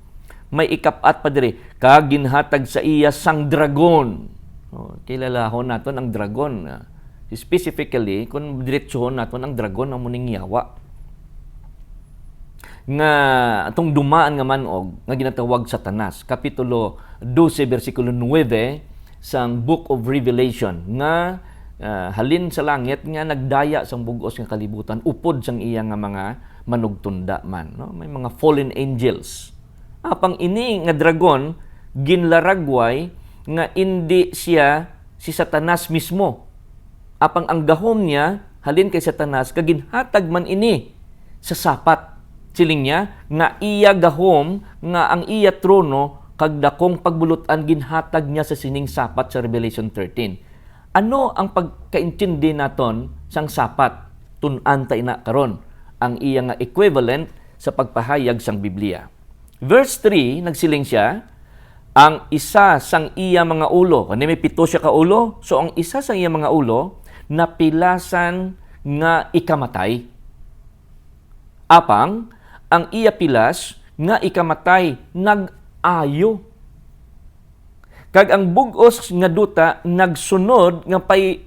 may ikapat pa diri. Kag ginhatag sa iya sang dragon. Oh, kilalahon naton ang dragon. Specifically, kung diretsohon naton ang dragon ang muning yawa. Nga atong dumaan nga manog nga ginatawag Satanas, kapitulo 12 bersikulo 9 sang Book of Revelation nga halin sa langit nga nagdaya sang bugos nga kalibutan upod sang iya nga mga manugtunda man, no? May mga fallen angels Apang ini nga dragon ginlaragway nga indi siya si Satanas mismo. Apang ang gahom niya halin kay Satanas kaginhatag man ini sa sapat. Siling niya nga iya gahom nga ang iya trono kag dakong pagbulutan ginhatag niya sa sining sapat sa Revelation 13. Ano ang pagkaintindi naton sang sapat? Tun-an ta ina karon ang iya nga equivalent sa pagpahayag sang Biblia. Verse 3 nagsiling siya, ang isa sang iya mga ulo, kani may 7 siya ka ulo, so ang isa sang iya mga ulo napilasan nga ikamatay. Apang ang iya pilas nga ikamatay nag-ayo. Kag ang bug-os nga duta nagsunod nga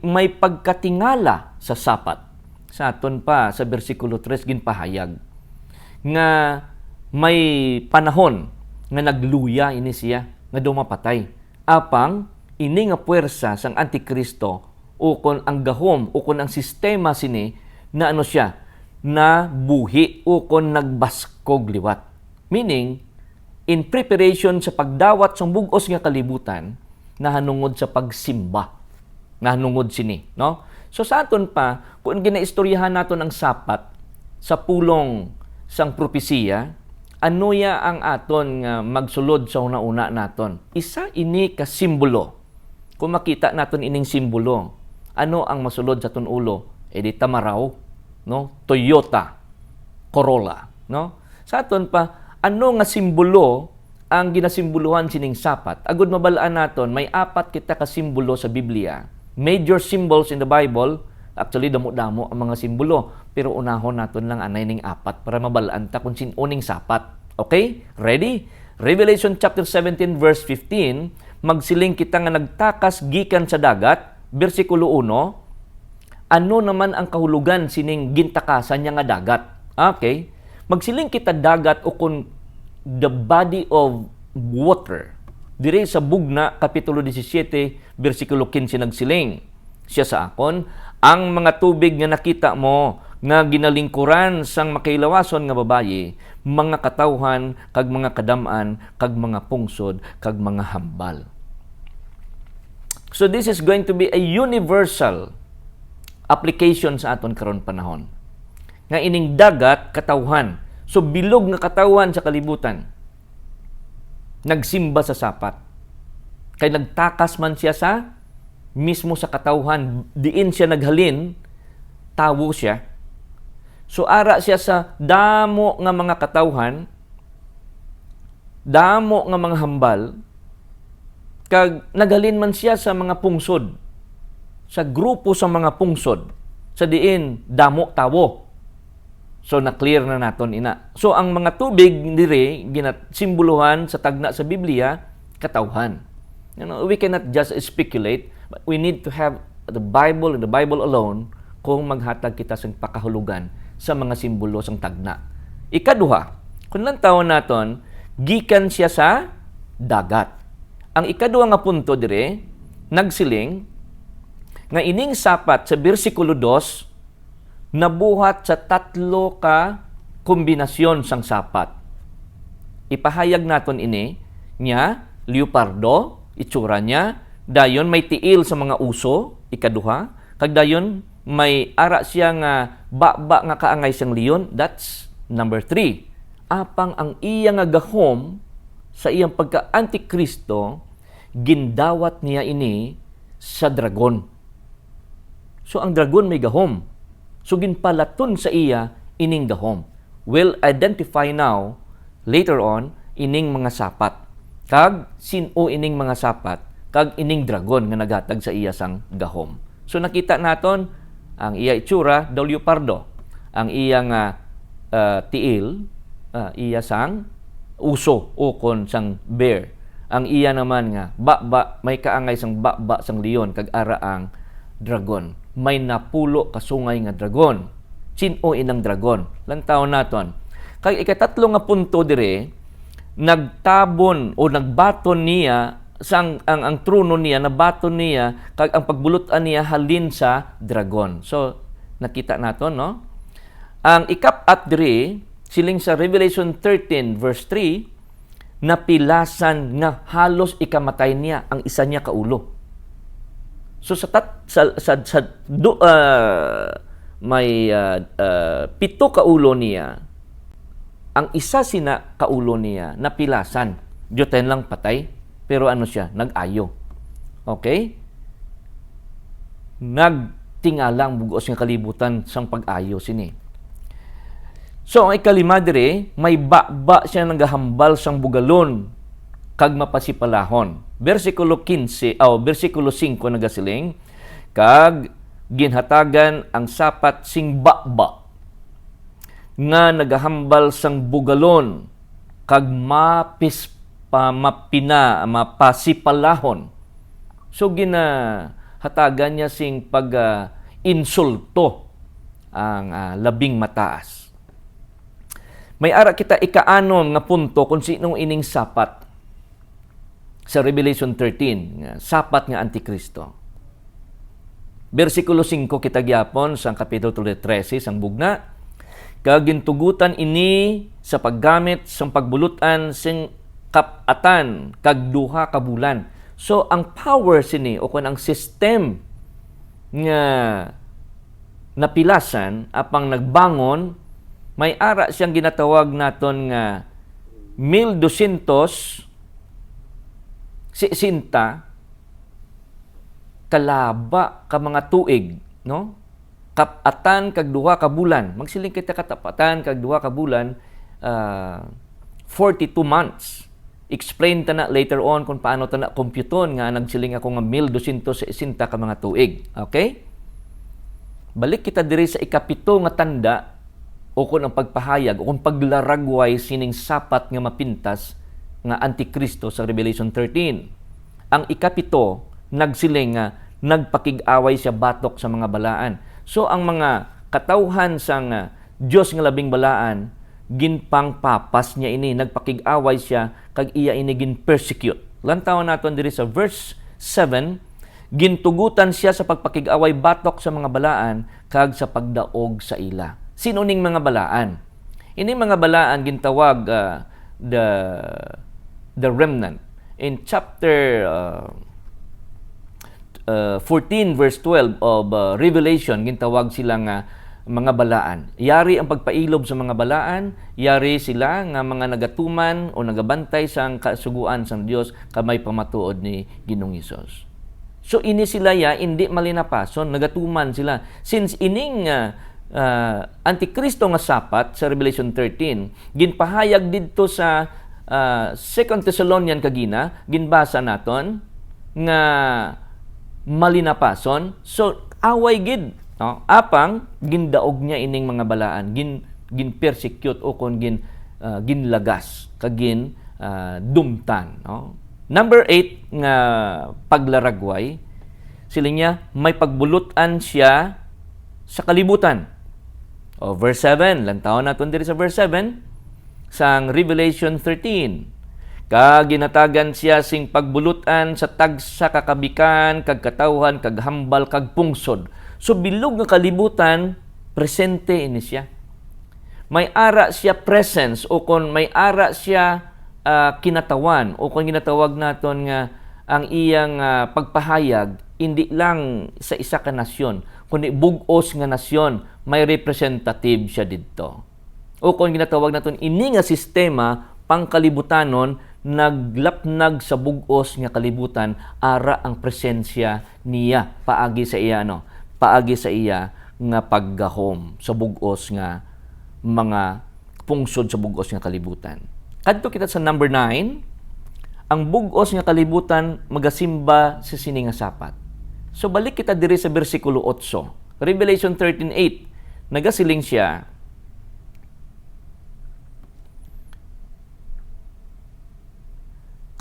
may pagkatingala sa sapat. Sa aton pa sa bersikulo 3 ginpahayag nga may panahon nga nagluya ini siya nga dumapatay. Apang ini nga puwersa sang Antikristo ukon ang gahom ukon ang sistema sini na ano siya na buhi ukon nagbaskog liwat. Meaning in preparation sa pagdawat sa bug-os nga kalibutan nahanungod sa pagsimba. Nahanungod sini, no? So sa aton pa, kung ginaistoryahan naton ang sapat sa pulong sang propesiya, ano ya ang aton nga magsulod sa una-una naton? Isa ini ka simbolo. Kung makita naton ining simbolo, ano ang masulod sa aton ulo? Di tamaraw, no? Toyota, Corolla, no? Sa aton pa, ano nga simbolo ang ginasimboluhan sining sapat? Agud mabalaan naton, may 4 kita ka simbolo sa Biblia. Major symbols in the Bible, actually damo-damo ang mga simbolo, pero unahon naton lang anay ning 4 para mabalaan ta kung sinuning sapat. Okay? Ready? Revelation chapter 17 verse 15, magsiling kita nga nagtakas gikan sa dagat, bersikulo 1, ano naman ang kahulugan sining gintakasan niya nga dagat? Okay? Magsiling kita dagat o kung the body of water. Dire sa Bugna, Kapitulo 17, versikulo 15 nagsiling. Siya sa akon, ang mga tubig nga nakita mo, nga ginalingkuran sang makailawason nga babayi, mga katawhan, kag mga kadamaan, kag mga pungsod, kag mga hambal. So this is going to be a universal application sa aton karon panahon. Nga ining dagat, katawhan. So bilog nga katawhan sa kalibutan. Nagsimba sa sapat. Kay nagtakas man siya sa mismo sa katawhan, diin siya naghalin, tawo siya. So ara siya sa damo nga mga katawhan, damo nga mga hambal, kag naghalin man siya sa mga pungsod, sa grupo sa mga pungsod, sa diin damo tawo. So, na-clear na naton ina. So, ang mga tubig, dire, simboluhan sa tagna sa Biblia, katawhan. You know, we cannot just speculate, but we need to have the Bible and the Bible alone kung maghatag kita sa pakahulugan sa mga simbolo sang tagna. Ikaduha, kung lang tawon naton, gikan siya sa dagat. Ang ikaduha nga punto dire, nagsiling, nga ining sapat sa bersikulo 2, nabuhat sa 3 ka kombinasyon sang sapat. Ipahayag naton ini, niya, leopardo, itsura niya, dayon may tiil sa mga uso, ikaduha, kag dayon may ara siya nga baba nga kaangay siyang leon, that's number 3. Apang ang iya nga gahom sa iyang pagka-antikristo, gindawat niya ini sa dragon. So ang dragon may gahom. So, ginpalaton sa iya ining gahom. We'll identify now, later on, ining mga sapat. Kag, sino ining mga sapat, kag ining dragon nga nagatag sa iya sang gahom. So, nakita naton ang iya itsura, daw leopardo. Ang iya nga tiil, iya sang uso, ukon sang bear. Ang iya naman nga, may kaangay sang baba sang leon, kag ara ang dragon. May napulo kasungay nga dragon. Sino inang dragon? Lantaw naton. Kay ikatatlo nga punto dire, nagtabon o nagbaton niya ang trono niya, nabaton niya kag ang pagbulutan niya halin sa dragon. So nakita naton, no? Ang ikapat dire siling sa Revelation 13 verse 3, napilasan nga halos ikamatay niya ang isa niya kaulo. So may 7 kaulo niya. Ang isa sina kaulo niya napilasan. Diyoten lang patay, pero ano siya, nag-ayo. Okay? Nagtingalang bugos nga kalibutan sang pag-ayo sini. So, ang ikalima dire, may baba siya nagahambal sang bugalon kag mapasipalahon. Versikulo 15, versikulo 5 nagasiling, kag ginhatagan ang sapat sing baba nga nagahambal sang bugalon kag mapasipalahon. So, ginahatagan niya sing insulto ang labing mataas. May ara kita ikaanon nga punto kung sinong ining sapat sa Revelation 13, sapat nga Antikristo. Versikulo 5 kita gyapon sa kapitulo 13 sang bugna, kag gintugutan ini sa paggamit sang pagbulutan sing kapatan kag 2 ka bulan. So ang power sini o kun ang system nga napilasan apang nagbangon, may ara siyang ginatawag naton nga 1,260 kalaba ka mga tuig, no? Kapatan kag 2 ka bulan. Magsiling kita katapatan kag 2 ka bulan, 42 months. Explain ta na later on kung paano ta na computon nga nagsiling ako nga 1,260 ka mga tuig. Okay? Balik kita diri sa ikapito nga tanda o kung ang pagpahayag o kung paglaragway sining sapat nga mapintas nga Antikristo sa Revelation 13. Ang ikapito, nagsiling nga nagpakig-away siya batok sa mga balaan. So, ang mga katawhan sang Diyos nga labing balaan, ginpang papas niya ini, nagpakig-away siya, kag iya ini gin-persecute. Lantawan natin diri sa verse 7, gintugutan siya sa pagpakig-away batok sa mga balaan, kag sa pagdaog sa ila. Sino ning mga balaan? Ini mga balaan gintawag the remnant. In chapter 14 verse 12 of Revelation, gintawag sila nga mga balaan. Yari ang pagpailob sa mga balaan, yari sila nga mga nagatuman o nagabantay sa kasuguan sa Dios kamay pamatuod ni Ginoong Hesus. So ini sila hindi malinapason, nagatuman sila. Since ining Antikristo nga sapat sa Revelation 13, ginpahayag didto sa 2 Thessalonian kagina, ginbasa naton nga malinapason. So away gid, no? Apang gindaog niya ining mga balaan, gin-persecute o kon ginlagas kag dumtan, no? Number 8 nga paglaragway, sila niya may pagbulutan siya sa kalibutan. O verse 7, lantawon naton diri sa verse 7 sang Revelation 13. Kag ginatagan siya sing pagbulutan sa tagsa kakabikan, kag katawhan, kag hambal, kag pungsod. So bilog nga kalibutan, presente ini siya. May ara siya presence o kon may ara siya kinatawan o kung ginatawag naton nga ang iyang pagpahayag hindi lang sa isa ka nasyon kundi bug-os nga nasyon, may representative siya didto. O kung ginatawag naton ini nga sistema pangkalibutanon naglapnag sa bug-os nga kalibutan ara ang presensya niya paagi sa iya nga paggahom sa bug-os nga mga pungsod sa bug-os nga kalibutan. Kadto kita sa number 9, ang bug-os nga kalibutan magasimba sa sini nga sapat. So balik kita diri sa bersikulo 8. Revelation 13:8. Nagasiling siya,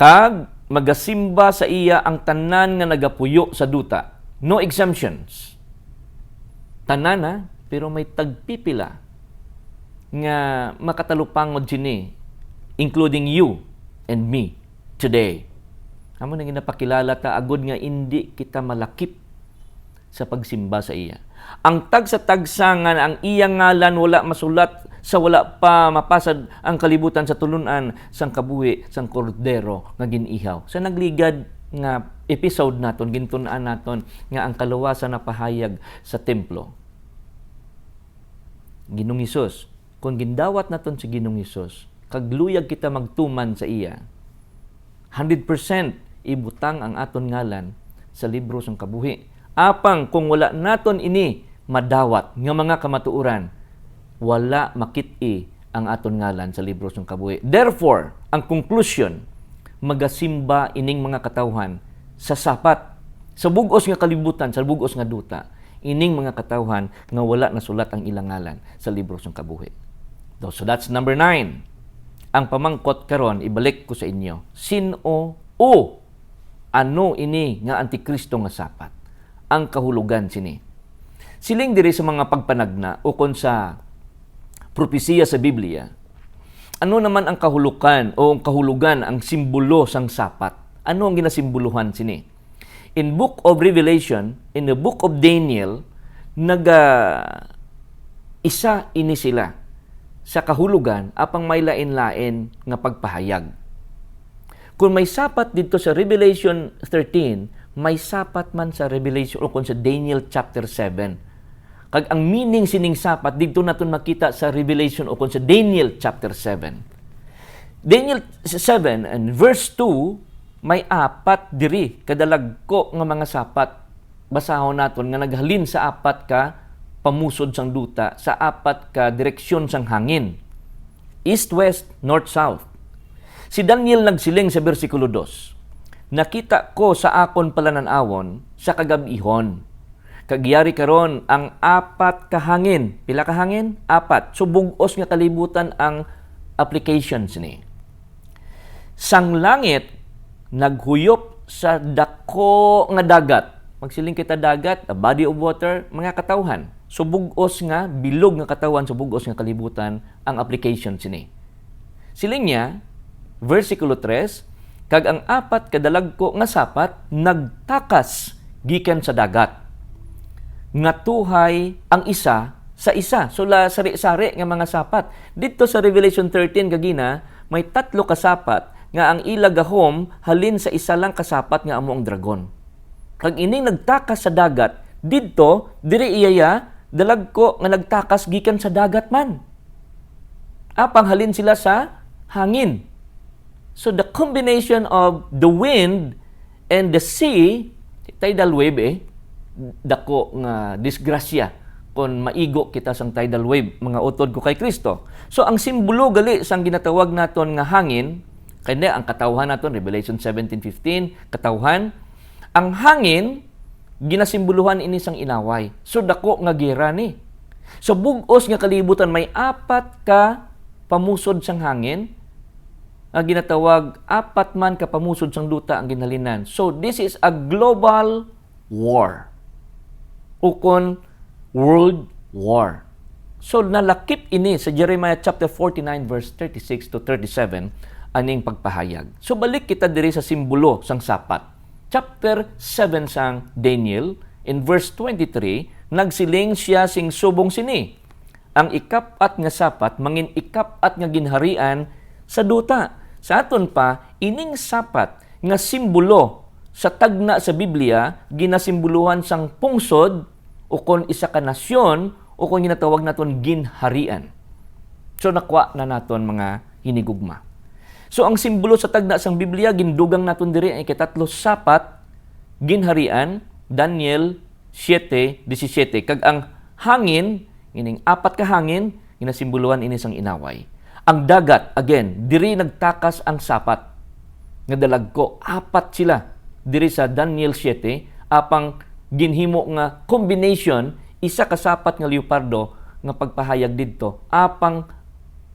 kag magasimba sa iya ang tanan nga nagapuyo sa duta. No exemptions. Tanan pero may tagpipila nga makatalupang mod sini, including you and me today. Amo nang ginapakilala ta agud nga indi kita malakip sa pagsimba sa iya. Ang tagsa-tagsa nga ang iyang ngalan wala masulat sa wala pa mapasad ang kalibutan sa tulunan sang kabuhi sang kordero nga ginihaw. Sa nagligad nga episode naton gintun-an naton nga ang kaluwasan na pahayag sa templo. Ginoong Hesus, kung gindawat naton si Ginoong Hesus, kagluyag kita magtuman sa iya, 100% ibutang ang aton ngalan sa libro sang kabuhi. Apang kung wala naton ini madawat nga mga kamatuoran, wala makit-i ang aton ngalan sa libro sang kabuhi. Therefore, ang conclusion, magasimba ining mga katawhan sa sapat, sa bugos nga kalibutan, sa bugos nga duta, ining mga katawhan nga wala nasulat ang ilang ngalan sa libro sang kabuhi. So that's number 9. Ang pamangkot karon, ibalik ko sa inyo. Sino o ano ini nga antikristo nga sapat? Ang kahulugan sini. Siling diri sa mga pagpanagna o kon sa propesiya sa Biblia, ano naman ang kahulugan o ang kahulugan, ang simbolo sang sapat? Ano ang ginasimboluhan sini? In Book of Revelation, in the Book of Daniel, isa ini sila sa kahulugan apang may lain-lain nga pagpahayag. Kung may sapat dito sa Revelation 13, may sapat man sa Revelation o kung sa Daniel chapter 7. Kag ang meaning sining sapat dito naton makita sa Revelation o kung sa Daniel chapter 7. Daniel 7 and verse 2, may apat diri kadalagko nga mga sapat. Basahon naton nga naghalin sa apat ka pamusod sang duta, sa apat ka direksyon sang hangin. East, west, north, south. Si Daniel nagsiling sa versikulo 2, nakita ko sa akon palananawon sa kagabihon. Kagyari karon ang apat ka hangin. Pila ka hangin? Apat. So bugos nga kalibutan ang applications ni. Sang langit naghuyop sa dako nga dagat. Magsiling kita dagat, a body of water, mga katawhan. So bugos nga, bilog nga katawan sa bugos nga kalibutan ang application sini. Siling niya, versikulo 3, kag ang apat kadalagko nga sapat nagtakas gikan sa dagat. Ngatuhay ang isa sa isa. So sari-sari nga mga sapat. Dito sa Revelation 13 kagina, may 3 kasapat nga ang ilagahom halin sa isa lang kasapat nga amo ang dragon. Kag ining nagtakas sa dagat, didto diri iyaya dalagko nga nagtakas gikan sa dagat man. Apang halin sila sa hangin. So the combination of the wind and the sea, tidal wave dako nga disgrasya kung maigo kita sang tidal wave, mga utod ko kay Kristo. So ang simbolo gali sang ginatawag naton nga hangin, kaya ang katawhan naton Revelation 17:15, katawhan, ang hangin ginasimboluhan ini sang inaway. So dako nga gera ni. So bugos nga kalibutan may apat ka pamusod sang hangin. Ang ginatawag apat man ka pamusod sang duta ang ginhalinan. So this is a global war. Ukon world war. So nalakip ini sa Jeremiah chapter 49 verse 36 to 37 aning pagpahayag. So balik kita diri sa simbolo sang sapat. Chapter 7 sang Daniel, in verse 23, nagsiling siya sing subong sini. Ang ikapat nga sapat, mangin ikapat nga ginharian sa duta. Sa aton pa, ining sapat nga simbolo sa tagna sa Biblia, ginasimboluhan sang pungsod o kon isa ka nasyon o kon ginatawag naton ginharian. So nakwa na naton mga hinigugma. So ang simbolo sa tagna sang Biblia gindugang naton diri ay katatlo sapat ginharian Daniel 7:17 kag ang hangin ining apat ka hangin ginasimboluhan ini sang inaway. Ang dagat again diri nagtakas ang sapat nga dalagko apat sila diri sa Daniel 7 apang ginhimo nga combination isa ka sapat nga leopardo nga pagpahayag didto apang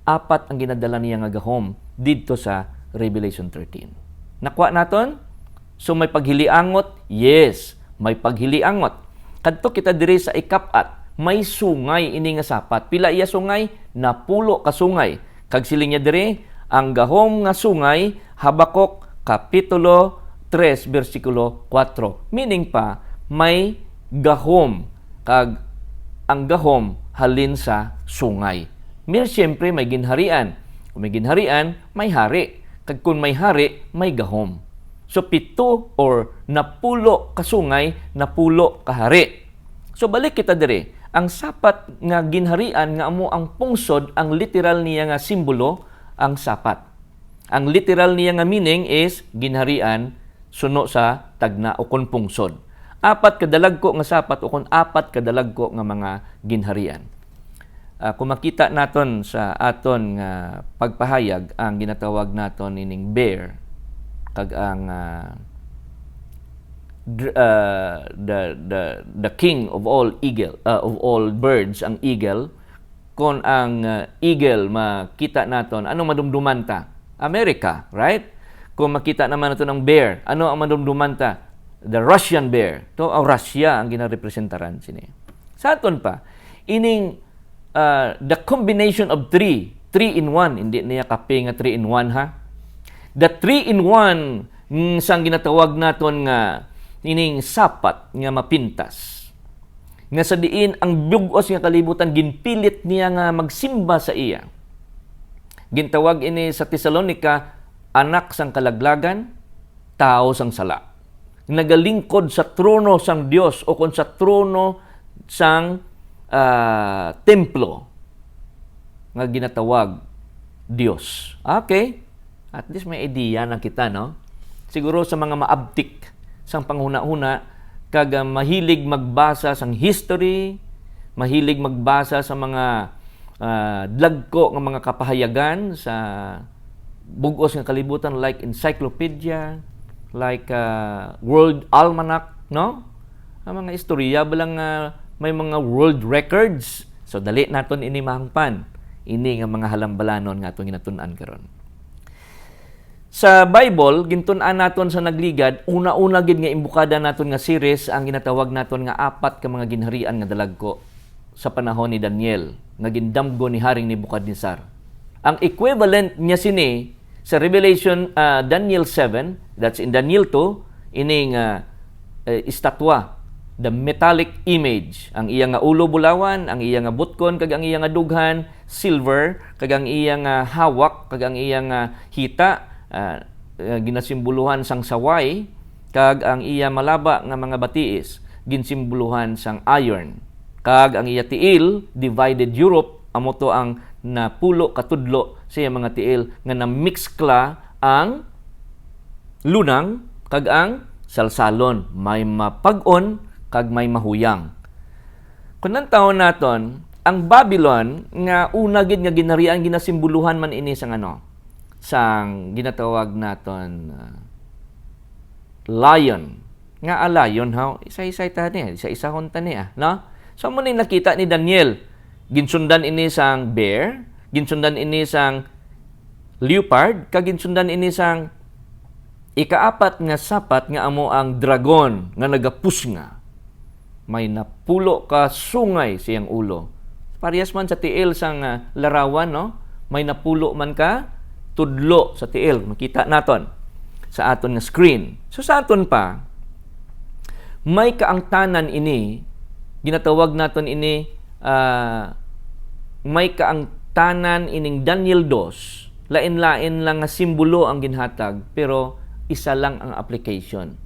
apat ang ginadala niya nga gahom dito sa Revelation 13. Nakuha naton? So may paghiliangot? Yes, may paghiliangot. Kadto kita diri sa ikapat, may sungay ini nga sapat. Pila iya sungay? Napulo ka sungay. Kag siling niya diri, ang gahom nga sungay, Habakuk kapitulo 3 bersikulo 4. Meaning pa, may gahom. Kag ang gahom halin sa sungay. Siyempre, may ginharian. Kung may ginharian, may hari. Kung may hari, may gahom. So, 7 or napulo kasungay, napulo kahari. So, balik kita dire. Ang sapat nga ginharian nga amo ang pungsod, ang literal niya nga simbolo, ang sapat. Ang literal niya nga meaning is ginharian suno sa tagna o kon pungsod. 4 kadalagko nga sapat o kon 4 kadalagko nga mga ginharian. Kung makita naton sa aton nga pagpahayag ang ginatawag naton ining bear kag ang the king of all birds, ang eagle. Kung ang eagle makita naton, ano madumduman ta? America, right? Kung makita naman naton ang bear, ano ang madumduman ta? The Russian bear. To Russia ang ginarepresentaran sini. Sa aton pa, ining the combination of 3 in 1, hindi niya kape nga 3 in 1 ha. The 3 in 1 sang ginatawag naton nga ining sapat nga mapintas. Nga sa diin ang bugos nga kalibutan ginpilit niya nga magsimba sa iya. Gintawag ini sa Tesalonica, anak sang kalaglagan, tao sang sala. Nagalingkod sa trono sang Dios o kon sa trono sang templo nga ginatawag Dios. Okay? At least may idea na kita, no? Siguro sa mga maabtik sang panghuna-huna, kag mahilig magbasa sang history, mahilig magbasa sa mga dlagko nga mga kapahayagan sa bugos nga kalibutan like encyclopedia, like World Almanac, no? Ang mga istorya balang may mga world records. So dali naton ini mahangpan. Ini nga mga halambalanon nga atong ginatun-an karon. Sa Bible, gintun-an naton sa nagligad, una-una gid nga imbukada naton nga series ang ginatawag naton nga 4 ka mga ginharian nga dalagko sa panahon ni Daniel nga gindamgo ni Haring Nebukadnezar. Ang equivalent niya sini sa Revelation Daniel 7, that's in Daniel 2, ining estatwa, the metallic image, ang iya nga ulo bulawan, ang iya nga butkon kag ang iya nga dughan silver, kag ang iya nga hawak kag ang iya nga hita ginasimbuluhan sang saway, kag ang iya malaba nga mga batiis ginsimbuluhan sang iron, kag ang iya tiil divided Europe, amo to ang napulo katudlo sa mga tiil nga namixkla ang lunang kag ang salsalon, may mapag-on kag may mahuyang. Kung nang taon naton, ang Babylon nga una gid nga ginharian ginasimbuluhan man ini sang sang ginatawag naton lion. Nga a lion how isa-isa ta ni, isa-isahon ta niya, no? So mo ni nakita ni Daniel, ginsundan ini sang bear, ginsundan ini sang leopard, kag ginsundan ini sang ikaapat nga sapat nga amo ang dragon nga nagapusnga. May napulo ka sungay siyang ulo. Parehas man sa tiil sang larawan, no? May napulo man ka tudlo sa tiil. Makita naton sa aton nga screen. So sa aton pa, may kaangtanan ini, ginatawag naton ini, may kaangtanan ining Daniel 2. Lain-lain lang nga simbolo ang ginhatag, pero isa lang ang application.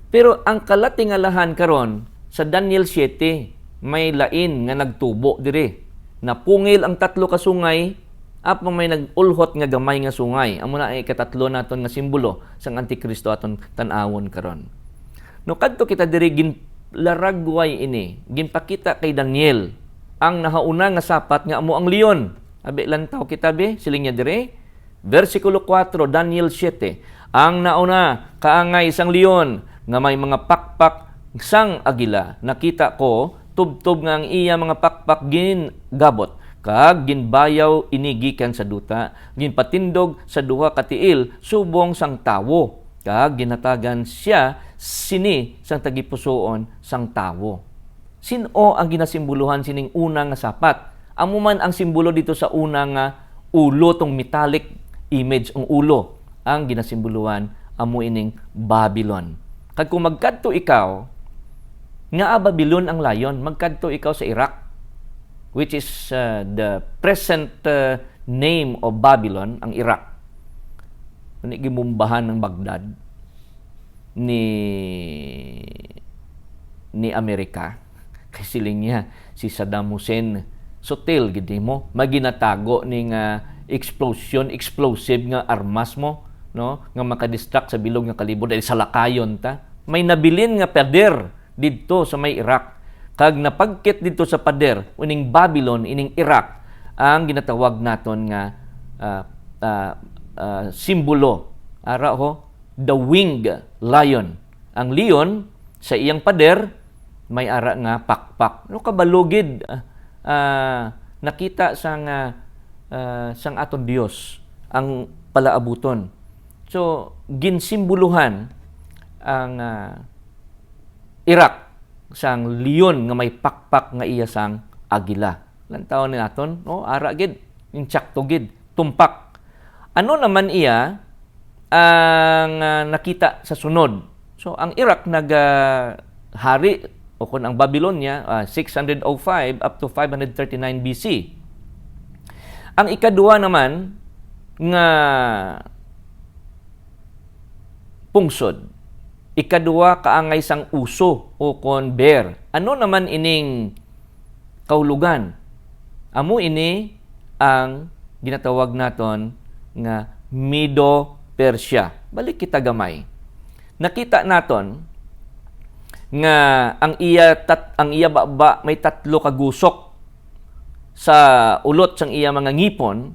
Pero ang kalatingalahan karon sa Daniel 7, may lain nga nagtubo dire. Napungil ang 3 ka sungay, apo may nag-ulhot nga gamay nga sungay. Amo na ay katatlo naton nga simbolo sang Antikristo aton tan-awon karon. No kadto kita dire ginlaragway ini, ginpakita kay Daniel ang nahauna nga sapat nga amo ang leon. Abi lantaw kita be siling niya dire. Versikulo 4 Daniel 7. Ang nauna kaangay isang leon nga may mga pakpak sang agila, nakita ko tubtob nga ang iya mga pakpak gingabot kag ginbayaw inigikan sa duta, ginpatindog sa duha ka tiil subong sang tawo, kag ginatagan siya sini sang tagipusoon sang tawo. Sino ang ginasimbuluhan sining una nga sapat? Amo man ang simbolo dito sa una nga ulo, tong metallic image ang ulo, ang ginasimbuluhan amo ining Babylon. Kag kung magkadto ikaw nga Babylon ang layon, magkadto ikaw sa Iraq. which is the present name of Babylon, ang Iraq. Gimumbahan ng Baghdad ni Amerika. Kasi niya si Saddam Hussein sutil gid mo maginatago ning explosive nga armas mo, no, nga makadistract sa bilog nga kalibot dahil sa lakayon ta. May nabilin nga pader didto sa may Iraq. Kag napagkit dito sa pader ining Babylon, ining Iraq ang ginatawag naton nga simbolo ara the winged lion. Ang leon sa iyang pader may ara nga pakpak. No kabalugid nakita sang aton Dios ang palaabuton. So ginsimboluhan ang Iraq sang leon nga may pakpak nga iya sang agila. Lantaw ni naton, no, ara gid, insakto gid, tumpak. Ano naman iya ang nakita sa sunod? So ang Iraq hari o kung ang Babylonia 605 up to 539 BC. Ang ikadua naman nga pungsod, ikadua kaangay sang uso o kon bear. Ano naman ining kahulugan? Amo ini ang ginatawag naton nga Medo-Persia. Balik kita gamay. Nakita naton nga ang iya baba may tatlo ka gusok sa ulot sang iya mga ngipon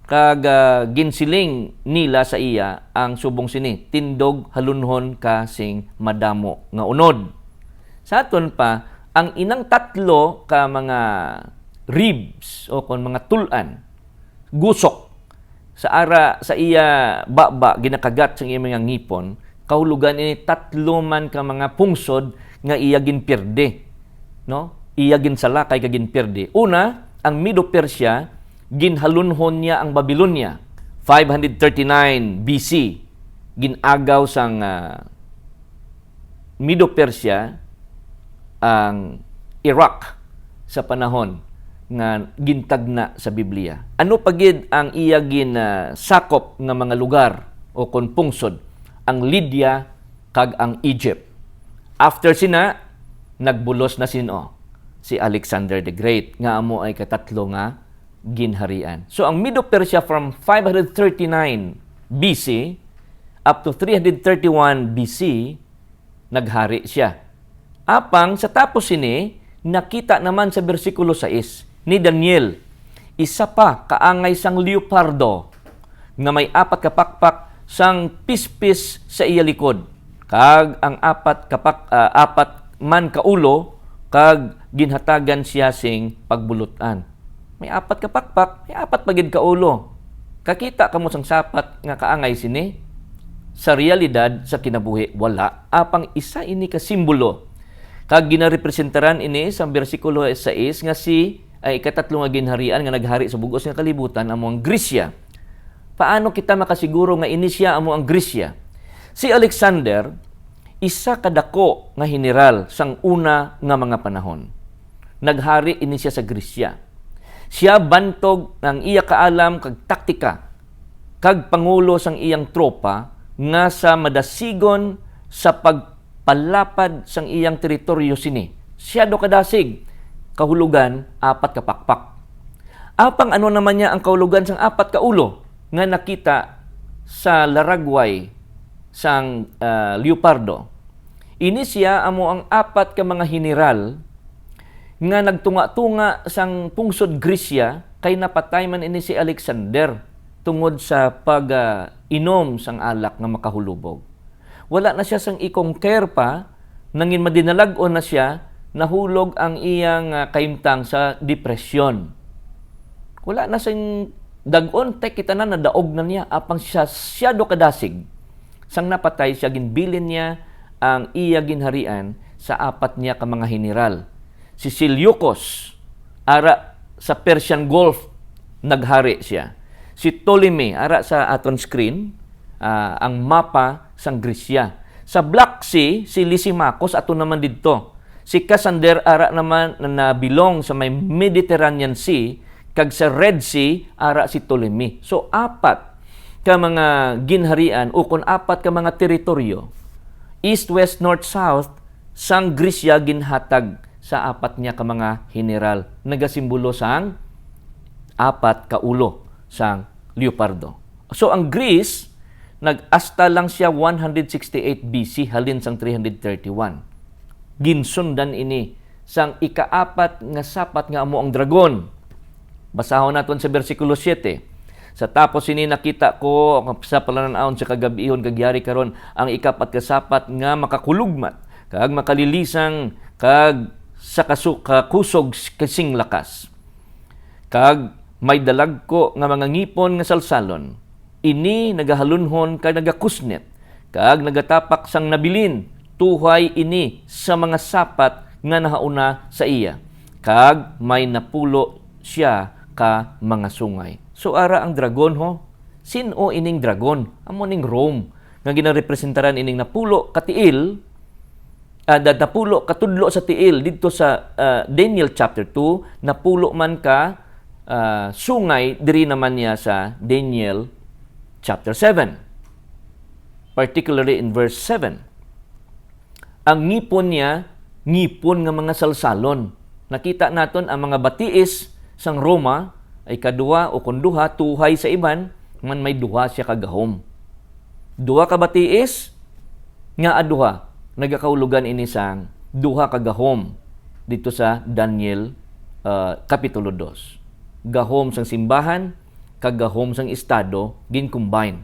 kag ginsiling nila sa iya ang subong sini tindog halunhon kasing madamo nga unod. Sa aton pa ang inang tatlo ka mga ribs o kon mga tulan gusok sa iya baba ginakagat sang iya mga ngipon. Kahulugan ini tatlo man ka mga pungsod nga iya ginpirde, no? Iya ginsala kay ginpirde. Una, ang Medo-Persia ginhalunhon niya ang Babylonia 539 BC. Ginagaw sang Medo-Persia ang Iraq sa panahon nga gintagna sa Biblia. Ano pagid ang iya sakop nga mga lugar o kon pungsod? Ang Lydia kag ang Egypt. After sina, nagbulos na sino? Si Alexander the Great, nga amo ay katatlo nga ginharian. So ang Medo-Persia from 539 BC up to 331 BC, naghari siya. Apang sa tapos sini, nakita naman sa bersikulo 6 ni Daniel, isa pa kaangay sang leopardo nga may 4 kapakpak sang pispis sa iya likod. Kag ang 4 man kaulo kag ginhatagan siya sing pagbulutan. May 4 kapakpak, may 4 pagid kaulo. Kakita kamo sang sapat nga kaangay sini sa realidad sa kinabuhi wala. Apang isa ini ka simbolo. Kag ginarepresentaran ini sa bersikulo 6 nga si ay ikatatlo nga ginharian nga naghari sa bugos nga kalibutan among Grisya. Paano kita makasiguro nga ini siya amo ang Grisya? Si Alexander, isa kadako nga general sang una nga mga panahon. Naghari ini siya sa Grisya. Siya bantog ng iya kaalam kag taktika, kag pangulo sang iyang tropa nga sa madasigon sa pagpalapad sang iyang teritoryo sini. Siya do kadasig, kahulugan 4 kapakpak. Apang ano naman niya ang kahulugan sang 4 kaulo? Nga nakita sa laragway sang leopardo. Ini siya amo ang 4 ka mga general nga nagtunga-tunga sang pungsod Grisya kay napatay man ini si Alexander tungod sa pag-inom sang alak nga makahulubog. Wala na siya sang i-conquer pa, nangin madinalag-on na siya, nahulog ang iyang kaimtang sa depresyon. Wala na siyang dagon tay kita na nadaog na niya apang siya do kadasig sang napatay siya ginbilin niya ang iya ginharian sa 4 niya ka mga general. Si Seleucus ara sa Persian Gulf naghari siya. Si Ptolemy ara sa aton screen ang mapa sang Grisya. Sa Black Sea si Lysimachus ato naman didto. Si Cassander ara naman na nabilong sa may Mediterranean Sea, kag sa Red Sea ara si Ptolemy. So apat ka mga ginharian o kung apat ka mga teritoryo, east, west, north, south, sang Grisya ginhatag sa apat niya ka mga general. Nagasimbolo sang apat ka ulo sang leopardo. So ang Greece, nag-asta lang siya 168 BC halin sang 331. Ginsundan ini sang ikaapat nga sapat nga amo ang dragon. Basahon naton sa bersikulo 7. Sa tapos ini nakita ko sa palananaon sa kagabihon kagyari karon ang ikapat kasapat nga makakulugmat kag makalilisang kag sa kusog kasing lakas. Kag may dalagko nga mga ngipon nga salsalon. Ini nagahalunhon kag nagakusnet kag nagatapak sang nabilin. Tuhay ini sa mga sapat nga nahauna sa iya. Kag may napulo siya ka mga sungay. So ara ang dragon ho. Sino ining dragon? Amo ning Rome nga ginarepresentaran ining napulo katiil, napulo katudlo sa tiil dito sa Daniel chapter 2, napulo man ka sungay diri naman niya sa Daniel chapter 7. Particularly in verse 7. Ang ngipon niya, ngipon nga mga salsalon. Nakita naton ang mga batiis sang Roma ay kadua o kunduha tuhay sa iban, man may duha siya kagahom. Duha ka batiis nga aduha nagakaulugan ini sang duha kagahom dito sa Daniel kapitulo 2. Gahom sang simbahan kagahom sang estado gin-combine.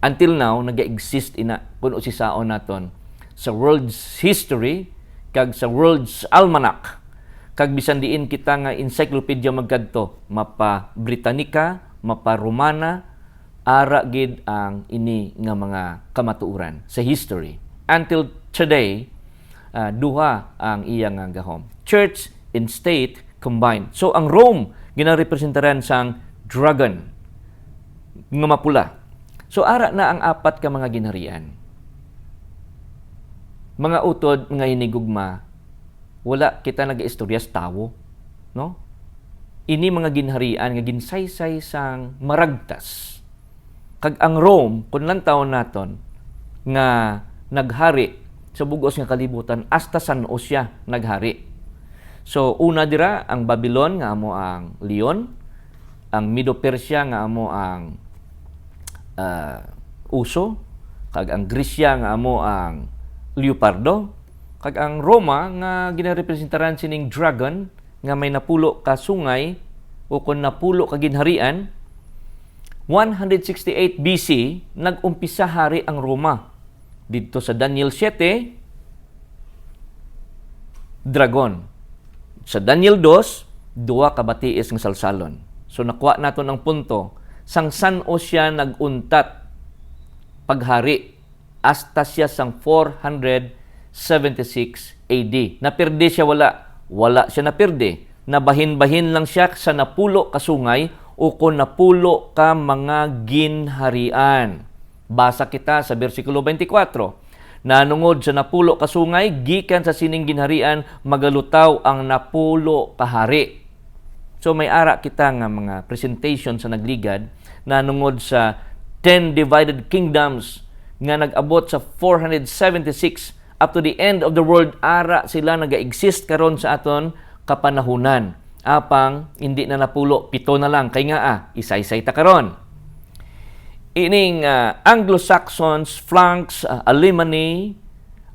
Until now naga-exist ina kuno si saon naton sa world's history kag sa world's almanac. Kag bisan diin kita nga encyclopedia magkadto, mapa Britannica, mapa Romana, ara gid ang ini nga mga kamatuoran sa history. Until today, duha ang iyang nga gahom. Church and state combined. So ang Rome ginarepresentaran sang dragon nga mapula. So ara na ang apat ka mga ginharian. Mga utod nga hinigugma, wala kita nag-istorya sa tawo, no? Ini mga ginharian nga ginsaysay sang maragtas. Kag ang Rome kun lang taon naton nga naghari sa bugos nga kalibutan hasta San Osya naghari. So una dira ang Babylon nga amo ang leon, ang Medo-Persia nga amo ang uso, kag ang Grisya nga amo ang leopardo, kag ang Roma nga ginarepresentaran sining dragon nga may napulo ka sungay o kun napulo ka ginharian. 168 BC nag-umpisa hari ang Roma. Dito sa Daniel 7, dragon. Sa Daniel 2, duwa ka batiis nga salsalon. So nakuha naton ang punto, sang San Osya nag-untat paghari hasta siya sang 476 AD. Napirde siya wala siya napirde. Nabahin-bahin lang siya sa napulo kasungay o kung napulo ka mga ginharian. Basa kita sa bersikulo 24. Nanungod sa napulo kasungay, gikan sa sining ginharian, magalutaw ang napulo kahari. So may ara kita nga mga presentation sa nagligad, nanungod sa 10 divided kingdoms nga nag-abot sa 476 up to the end of the world. Ara sila naga-exist karon sa aton kapanahunan. Apang hindi na napulo, 7 na lang. Kay nga isaysay ta karon. Ining Anglo-Saxons, Franks, Alemanni,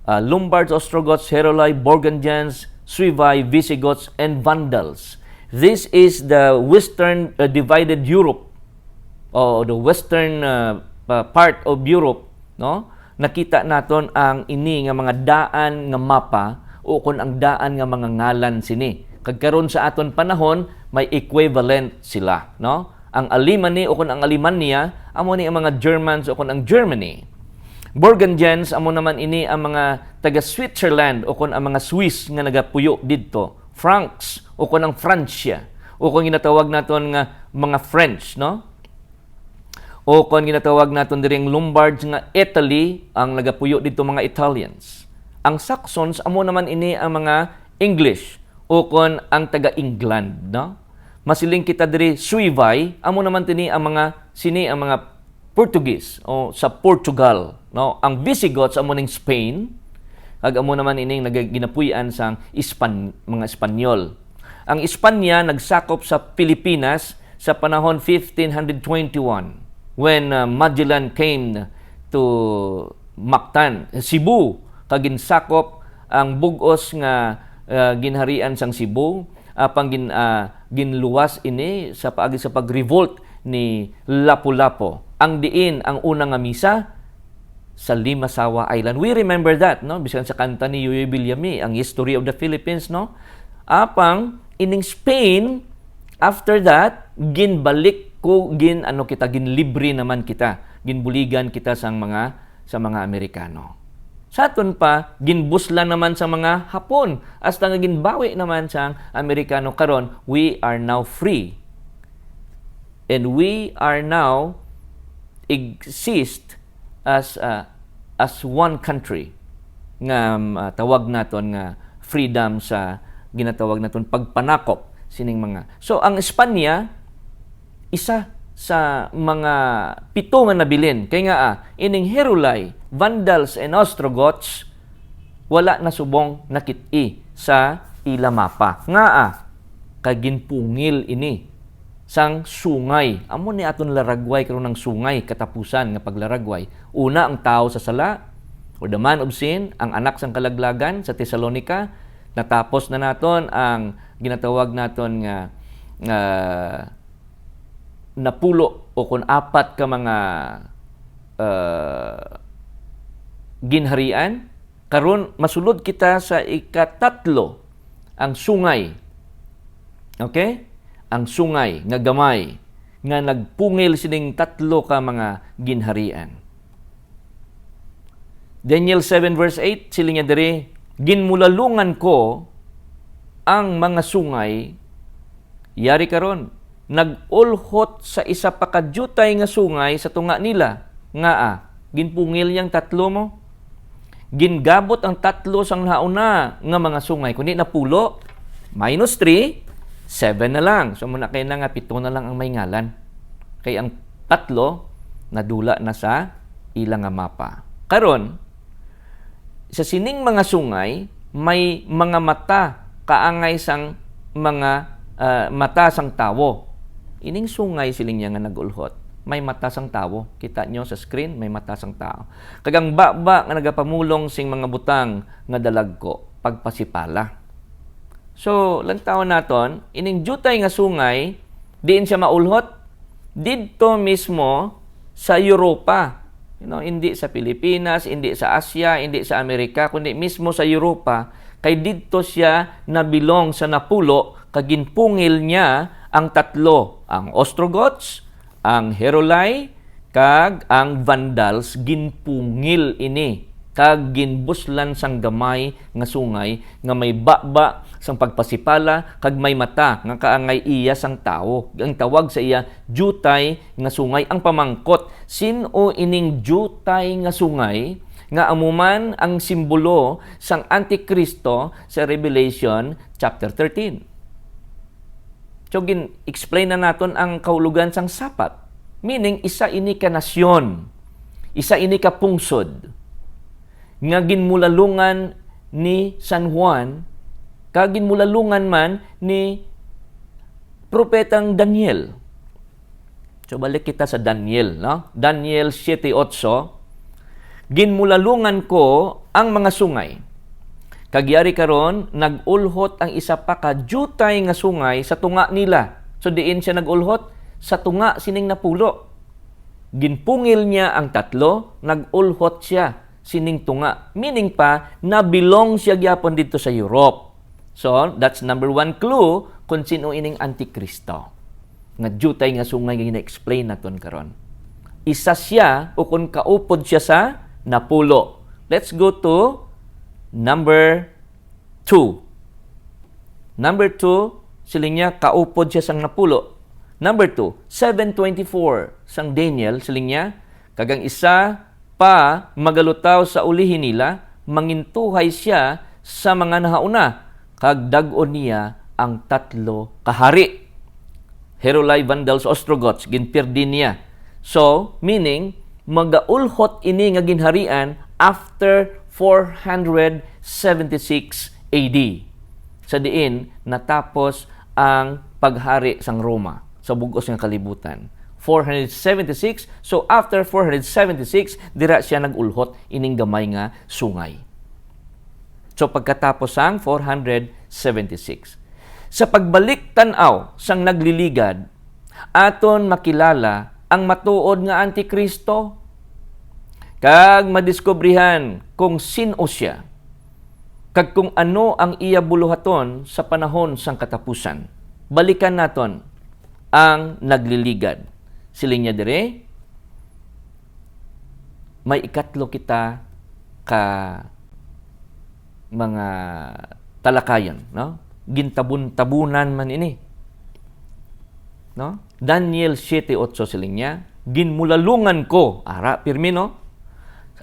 Lombards, Ostrogoths, Heruli, Burgundians, Suevi, Visigoths, and Vandals. This is the western divided Europe, o the western part of Europe, no? Nakita naton ang ini nga mga daan nga mapa o kun ang daan nga mga ngalan sini. Kagkaron sa aton panahon may equivalent sila, no? Ang Alemanni o kun ang Alemania amo ni ang mga Germans o kun ang Germany. Burgundians amo naman ini ang mga taga Switzerland o kun ang mga Swiss nga nagapuyo didto. Franks o kun ang Francia o kun ginatawag naton nga mga French, no? O kung ginatawag naton diring Lombards nga Italy, ang nagapuyo dito mga Italians. Ang Saxons amo naman ini ang mga English o kon ang taga-England, no? Masiling kita diri Suivay, amo naman tini ang mga Portuguese o sa Portugal, no? Ang Visigoths amo ning Spain, ag amo naman ining nagaginapuy-an sang mga Espanyol. Ang Espanya nagsakop sa Pilipinas sa panahon 1521 when Magellan came to Mactan, Cebu, kagin sakop ang bugos nga ginharian sang Cebu, apang ginluwas ini sa paagi sa pagrevolt ni Lapu-Lapu. Ang diin ang unang nga misa sa Limasawa Island. We remember that, no? Bisan sa kanta ni Yoyoy Villami, ang History of the Philippines, no? Apang ining Spain, after that, ginbalik ko ginlibre naman kita, ginbuligan kita sa mga Amerikano. Sa aton pa, ginbuslan naman sa mga Hapon, hasta nga ginbawi naman sa Amerikano. Karon, we are now free. And we are now exist as one country nga tawag naton nga freedom sa ginatawag naton pagpanakop sining mga. So ang Espanya isa sa mga 7 nga nabilin kay nga ining Heruli, Vandals and Ostrogoths wala na subong nakit-i sa ila mapa. Nga kaginpungil ini sang sungay. Amo ni aton laragway karon ng sungay katapusan nga paglaragway. Una ang tao sa sala, or the man of sin, ang anak sang kalaglagan sa Tesalonica. Natapos na naton ang ginatawag naton nga napulo o kung 4 ka mga ginharian. Karon masulod kita sa ikatatlo, ang sungay. Okay? Ang sungay nga gamay nga nagpungil sining 3 ka mga ginharian. Daniel 7 verse 8 sila niya diri, ginmulalungan ko ang mga sungay, yari karon nag-ulhot sa isa pa kadyutay nga sungay sa tunga nila. Ginpungil yang 3 mo. Gingabot ang 3 sang nauna nga mga sungay. Kundi napulo, -3, 7 na lang. So muna kayo na nga 7 na lang ang may ngalan. Kaya ang 3 nadula na sa ilang nga mapa. Karon, sa sining mga sungay, may mga mata kaangay sang mga mata sang tawo. Ining sungay siling niya nga nagulhot. May mata sang tawo. Kita nyo sa screen, may mata sang tao. Kagang baba nga nagapamulong sing mga butang nga dalagko, pagpasipala. So, lantawan naton, ining jutay nga sungay, diin siya maulhot, dito mismo sa Europa. Hindi sa Pilipinas, hindi sa Asia, hindi sa Amerika, kundi mismo sa Europa. Kay dito siya nabilong sa napulo, kaginpungil niya ang 3, ang Ostrogoths, ang Heruli, kag ang Vandals, ginpungil ini. Kag ginbuslan sang gamay nga sungay nga may baba sang pagpasipala kag may mata nga kaangay iya sang tao. Ang tawag sa iya jutay nga sungay. Ang pamangkot, sino ining jutay nga sungay nga amuman ang simbolo sang Antikristo sa Revelation chapter 13. So explain na naton ang kahulugan sang sapat. Meaning isa ini ka nasyon, isa ini ka pungsod nga ginmulalungan ni San Juan, kag ginmulalungan man ni propetang Daniel. So balik kita sa Daniel, no? Daniel 7:8. Ginmulalungan ko ang mga sungay. Kagyari karon nagulhot ang isa pa ka jutay nga sungay sa tunga nila. So diin siya nagulhot sa tunga sining napulo. Ginpungil niya ang 3, nagulhot siya sining tunga. Meaning pa, nabilong siya gyapon dito sa Europe. So, that's number 1 clue kung sino ining Antikristo. Nga jutay nga sungay nga gina-explain naton karon. Isa siya o kung kaupod siya sa napulo. Let's go to number 2. Number 2, siling niya kaupod siya sang napulo. Number 2, 7:24 sang Daniel, siling niya kagang isa pa magalutaw sa ulihin nila, mangintuhay siya sa mga nahauna, kag dag-on niya ang 3 kahari. Herulay, Vandals, Ostrogoths, ginpirdi niya. So, meaning, magaulhot ini nga ginharian after 476 AD. Sa diin, natapos ang paghari sang Roma sa bugos nga kalibutan. 476. So, after 476, dira siya nag-ulhot ining gamay nga sungay. So, pagkatapos ang 476. Sa pagbalik tanaw sang nagliligad, aton makilala ang matuod nga Antikristo, kag madiskubrihan kung sino siya, kag kung ano ang iya buluhaton sa panahon sang katapusan. Balikan naton ang nagliligad. Siling niya dire, may ikatlo kita ka mga talakayan, no? Gintabun-tabunan man ini. No? Daniel 7:8 siling niya, ginmulalungan ko, ara pirmi no?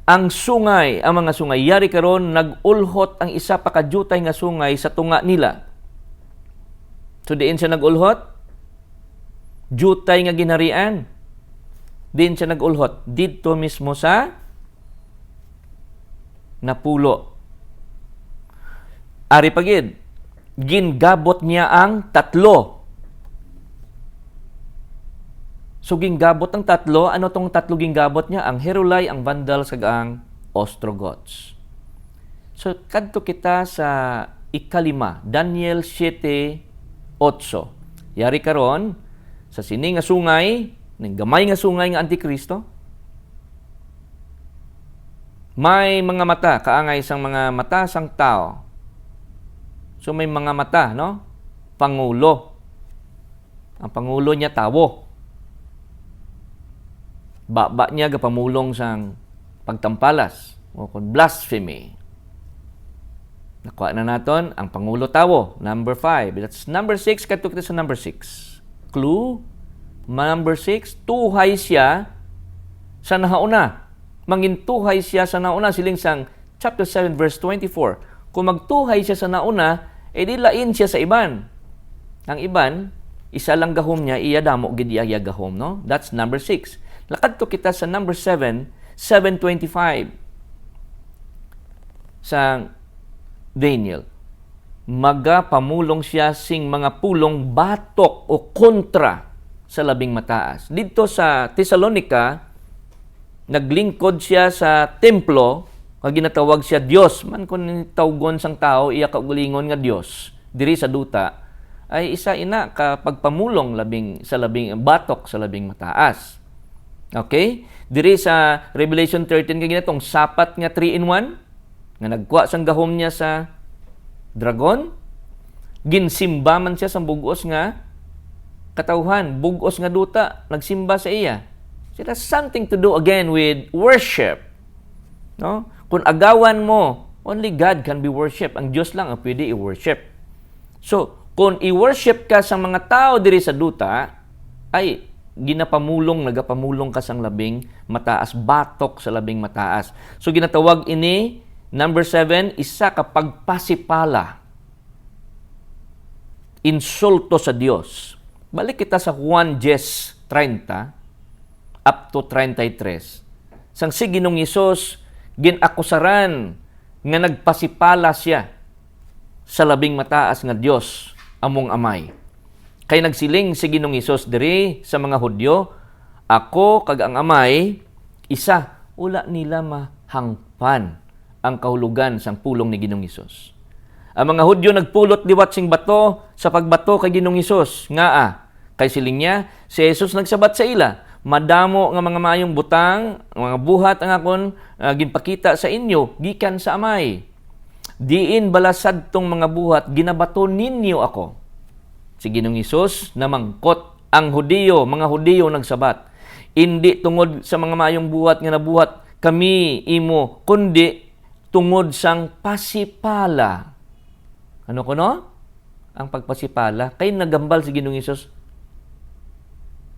Ang sungay, ang mga sungay yari karon nagulhot ang isa pa ka jutay nga sungay sa tunga nila. So diin siya nagulhot, jutay nga ginharian. Diin siya nagulhot didto mismo sa Napulo. Ari pagid, gingabot niya ang 3. So, ginggabot ang 3. Ano tong 3 ginggabot niya? Ang Herulay, ang Vandals, kag ang Ostrogoths. So, kadto kita sa ikalima, Daniel 7:8. Yari karon sa sini nga sungay, ning gamay nga sungay nga Antikristo, may mga mata, kaangay sang mga mata sang tao. So, may mga mata, no? Pangulo. Ang pangulo niya, tawo. Baba niya gapamulong sang pagtampalas o kung blasphemy. Nakuha na naton ang pangulo tawo, number 5. That's number 6, kadto kita sa number 6. Clue, number 6, tuhay siya sa nahauna. Mangintuhay siya sa nauna, siling sang chapter 7 verse 24. Kung magtuhay siya sa nauna, di lain siya sa iban. Ang iban, isa lang gahom niya, iya damo gid iya gahom, no? That's number 6. Lakad to kita sa number 7, 7:25. Sa Daniel, magapamulong siya sing mga pulong batok o kontra sa labing mataas. Dito sa Thessalonica, naglingkod siya sa templo, kag ginatawag siya Dios. Man kun tawgon sang tao, iya kaugalingon nga Dios. Diri sa duta, ay isa ina ka pagpamulong sa labing batok sa labing mataas. Okay? Diri sa Revelation 13 kay ginatong sapat nga 3-in-1 nga nagkuha sang gahom niya sa dragon, ginsimba man siya sa bugos nga katawhan, bugos nga duta, nagsimba sa iya. So that's something to do again with worship. No? Kung agawan mo, only God can be worship. Ang Diyos lang ang pwede i-worship. So, kung i-worship ka sa mga tao diri sa duta, ay nagapamulong ka sang labing mataas, batok sa labing mataas. So, ginatawag ini, number 7, isa ka pagpasipala. Insulto sa Diyos. Balik kita sa Juan 10:30 up to 33. Sang si Ginoong Hesus, ginakusaran nga nagpasipala siya sa labing mataas nga Dios among amay. Kay nagsiling si Ginoong Hesus diri sa mga Hudyo, ako kag ang amay isa, wala nila mahangpan ang kahulugan sang pulong ni Ginoong Hesus. Ang mga Hudyo nagpulot liwat sing bato sa pagbato kay Ginoong Hesus. Kay siling niya, si Jesus nagsabat sa ila, madamo nga mga mayong butang, mga buhat ang akon ginpakita sa inyo, gikan sa amay. Diin balasad tong mga buhat, ginabato ninyo ako. Si Ginoong Hesus namangkot ang mga Hudiyo nagsabat. Hindi tungod sa mga mayong buhat nga nabuhat kami imo, kundi tungod sang pasipala. Ano kuno? Ang pagpasipala. Kay nagambal si Ginoong Hesus,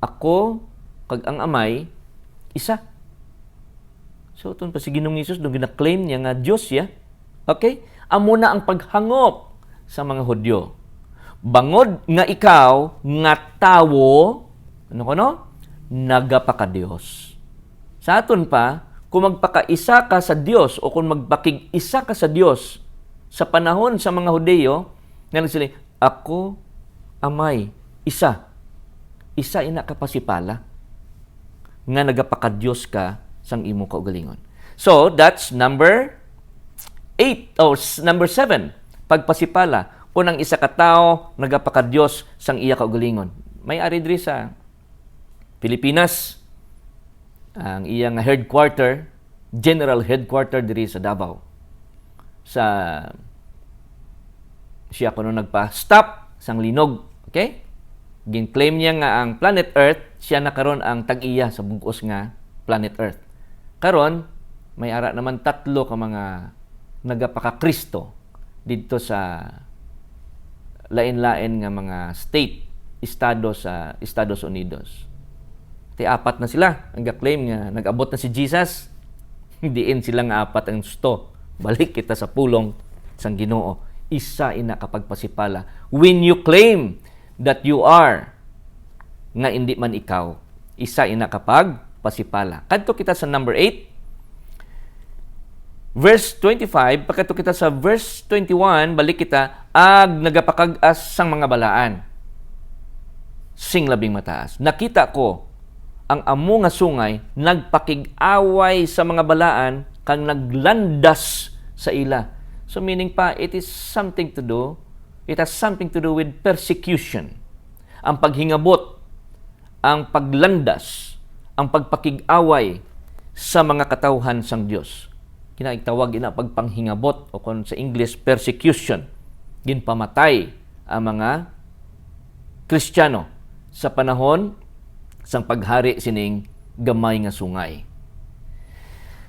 ako kag ang amay isa. So, ito pa si Ginoong Hesus, doon gina-claim niya nga Diyos ya. Okay? Amo na ang paghangop sa mga Hudyo. Bangod nga ikaw, nga tawo, ano ko no? Nagapaka-Diyos. Sa aton pa, kung magpakaisa ka sa Diyos o kung magpakig-isa ka sa Diyos sa panahon sa mga Hudyo, nga sila, ako amay, isa. Isa ina kapasipala. Nga nagapaka-Diyos ka sang imo kaugalingon. So, that's number 8 or number 7. Pagpasipala. Unang isa ka tao, nagapaka-Diyos sang iya kaugalingon. May ari diri sa Pilipinas, ang iyang headquarter, general headquarter diri sa Davao. Siya kuno nagpa-stop sang linog. Okay? Gin-claim niya nga ang planet Earth, siya na karon ang tag-iya sa bugos nga planet Earth. Karon, may ara naman 3 ka mga nagapaka-Kristo dito sa lain-lain nga mga estado sa Estados Unidos. 4 na sila. Ang claim nga nag-abot na si Jesus. Diin sila nga 4 ang gusto. Balik kita sa pulong sang Ginoo. Isa ina kapagpasipala. When you claim that you are nga hindi man ikaw, isa ina kapagpasipala. Kadto kita sa number 8. Verse 25, pagkato kita sa verse 21, balik kita, nagapakag-as sang mga balaan. Sing labing mataas. Nakita ko, ang amo nga sungay, nagpakig-away sa mga balaan, kang naglandas sa ila. So meaning pa, it has something to do with persecution. Ang paghingabot, ang paglandas, ang pagpakig-away sa mga katawhan sang Diyos. Kinaigtawag ina pagpanghingabot o kung sa English, persecution. Ginpamatay ang mga Kristiyano sa panahon sang paghari sining gamay nga sungay.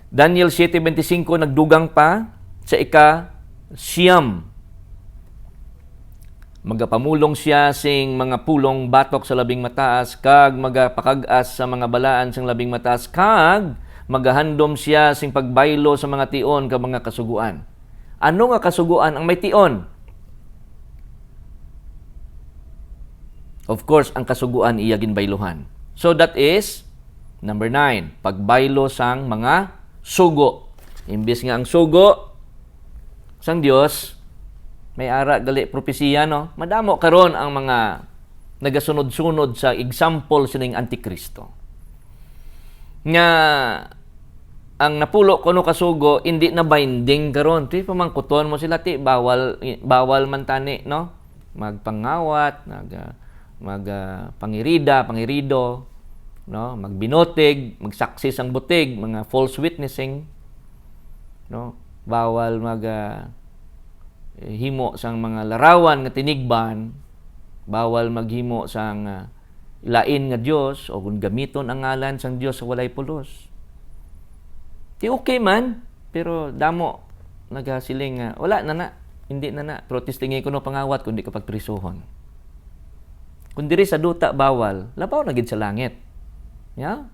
Daniel 7:25 nagdugang pa sa ika-siyam. Magapamulong siya sing mga pulong batok sa labing mataas kag magapakag-as sa mga balaan sang labing mataas kag magahandom siya sing pagbaylo sa mga tion ka mga kasuguan. Ano nga kasuguan ang may tion? Of course, ang kasuguan iya ginbayluhan. So that is number 9, pagbaylo sang mga sugo. Imbis nga ang sugo sang Dios, may ara gali propesiya no. Madamo karon ang mga nagasunod-sunod sa example sining Antikristo. Nga ang napulo kuno kasugo hindi na binding karon ti pamangkuton mo sila ti bawal man tani no magpangawat pangirido no magbinotig magsaksi sang butig mga false witnessing no bawal himo sang mga larawan nga tinigban bawal maghimo sang lain nga Dios o kung gamiton ang ngalan sang Dios sa walay pulos. Ti okay man, pero damo nagasiling nga wala na hindi na protestingay kuno pangawat kundi kapag prisuhon. Kung diri sa duta bawal, labaw na gid sa langit. Yeah?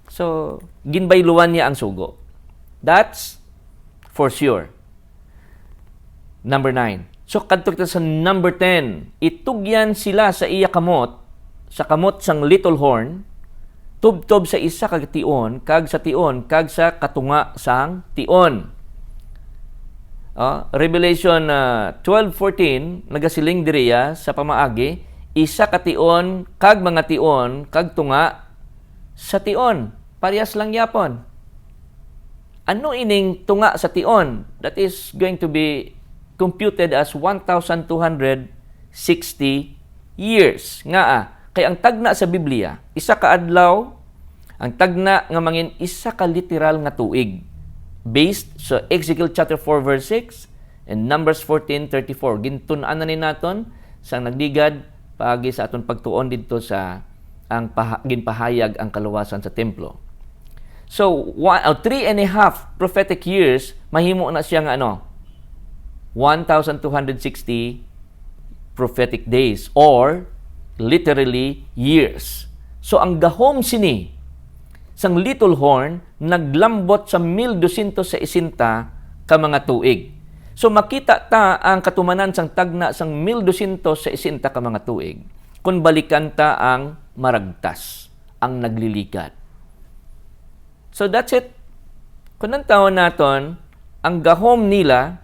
So, ginbayluwan niya ang sugo. That's for sure. Number 9. So, kadto kita sa number 10. Itugyan sila sa iya kamot, sa kamot sang little horn, tubtob sa isa kag tion, kag sa tion, kag sa katunga sang tion. Revelation 12:14 nagasiling diriya sa pamaagi, isa ka tion, kag mga tion, kag tunga sa tion. Parehas lang yapon. Ano ining tunga sa tion? That is going to be computed as 1,260 years. Nga kay ang tagna sa Biblia, isa ka adlaw, ang tagna nga mangin isa ka literal nga tuig. Based sa Ezekiel chapter 4 verse 6 and Numbers 14:34. Gintun-an na ni naton sang nagdigad paagi sa aton pagtuon didto sa ang ginpahayag ang kaluwasan sa templo. So, 3.5 prophetic years, mahimo na siya nga 1,260 prophetic days or literally years. So, ang gahom sini sang little horn naglambot sa 1260 ka mga tuig. So makita ta ang katumanan sang tagna sang 1260 ka mga tuig kung balikan ta ang maragtas, ang nagliligat. So that's it. Kung ang taon naton, ang gahom nila,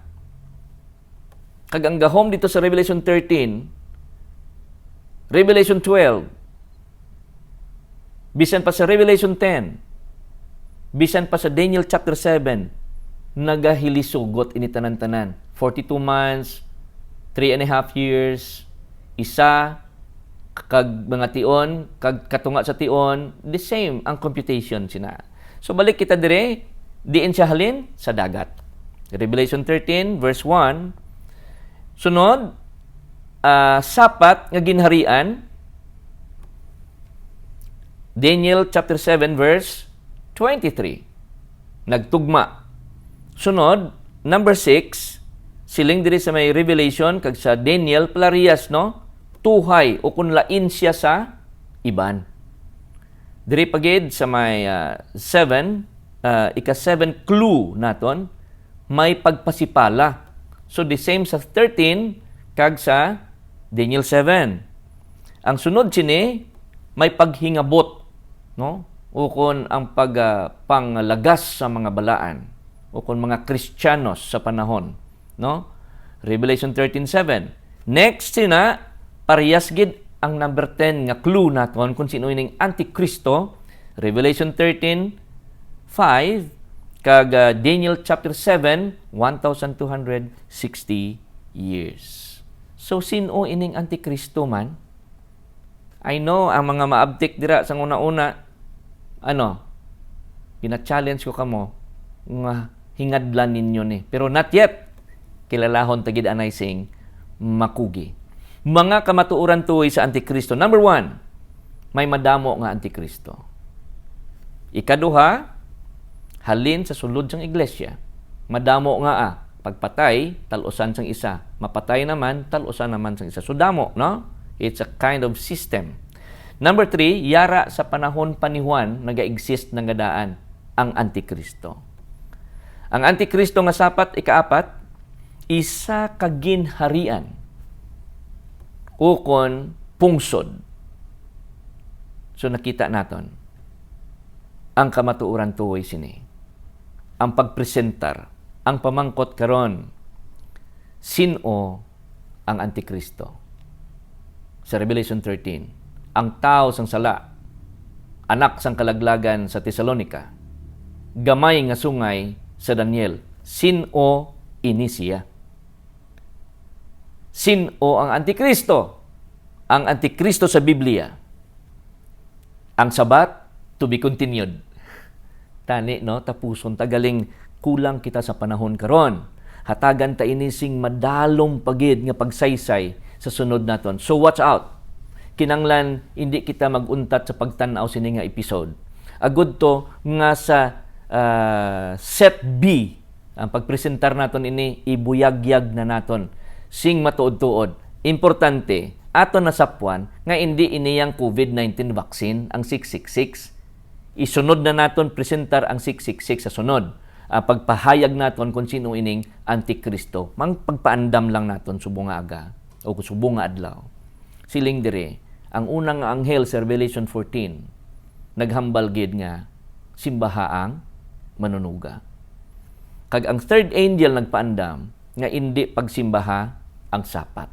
kag ang gahom dito sa Revelation 13, Revelation 12, bisan pa sa Revelation 10, bisan pa sa Daniel chapter 7, nagahilisugot ini tanan-tanan. 42 months, 3.5 years, isa, kag mga tion, kag katunga sa tion, the same ang computation sina. So balik kita dire, diin siya halin sa dagat. Revelation 13 verse 1, sunod, sapat nga ginharian, Daniel chapter 7 verse 23. Nagtugma. Sunod, number 6, siling diri sa may Revelation kag sa Daniel Plarias, no? Tuhay o kung lain siya sa iban. Diri pagid sa may 7, ika-7 clue naton, may pagpasipala. So the same sa 13 kag sa Daniel 7. Ang sunod sini may paghingabot, no? O kung ang panglagas sa mga balaan o kung mga Kristiyanos sa panahon, no? Revelation 13:7. Next sina parehas gid ang number 10 nga clue naton kung sino ining Antikristo. Revelation 13:5 kag Daniel chapter 7, 1,260 years. So sino ining Antikristo man? I know ang mga maabtik dira sa una-una, pina-challenge ko kamo nga hingadlan ninyo ni. Pero not yet. Kilalahon tagid anay sing makugi. Mga kamatuoran tuoy sa Antikristo. Number 1, may madamo nga Antikristo. Ikaduha, halin sa sulod sang iglesia. Madamo nga pagpatay, talusan sang isa. Mapatay naman, talusan naman sang isa. So damo, no? It's a kind of system. Number 3, yara sa panahon pa ni Juan, nag-exist ng gadaan, ang Antikristo. Ang Antikristo nga sapat, ika-4, isa ka ginharian o kon pungsod. So nakita naton ang kamatuoran tuoy sini. Ang pagpresentar, ang pamangkot karon, sino ang Antikristo? Sa Revelation 13, ang tao sang sala, anak sang kalaglagan sa Tesalonika, gamay nga sungay sa Daniel, sino ini siya? Sino ang Antikristo? Ang Antikristo sa Biblia. Ang sabat, to be continued. Tani, no? Tapuson, tagaling kulang kita sa panahon karon. Hatagan ta inising madalong pagid nga pagsaysay sa sunod naton. So watch out. Kinanglan hindi kita maguntat sa pagtan-aw sini nga episode. Agud to nga sa set B ang pagpresentar naton ini ibuyag-yag na naton sing matuod-tuod. Importante aton nasapwan nga hindi iniyang COVID-19 vaccine ang 666. Isunod na naton presentar ang 666 sa sunod. Pagpahayag naton kung sino ining Antikristo. Mang pagpaandam lang naton subong aga o subong nga adlaw. Siling dire, ang unang anghel sa Revelation 14, naghambal gid nga simbahaang manunuga. Kag ang third angel nagpaandam nga hindi pagsimbaha ang sapat.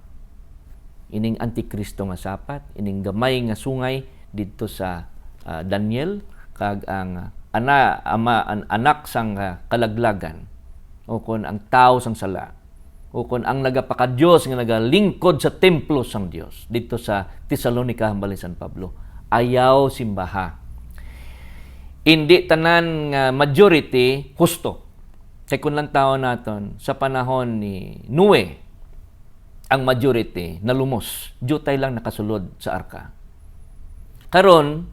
Ining Antikristo nga sapat, ining gamay nga sungay didto sa Daniel, kag ang anak sang kalaglagan o kon ang tao sang sala o kon ang nagapakadiyos nga nagalingkod sa templo sang Dios dito sa Tesalonica hambalin San Pablo, ayaw simbaha. Hindi tanan nga majority husto. Kay kun lang tao naton sa panahon ni Noe, ang majority nalumos, jutay lang nakasulod sa arka. Karon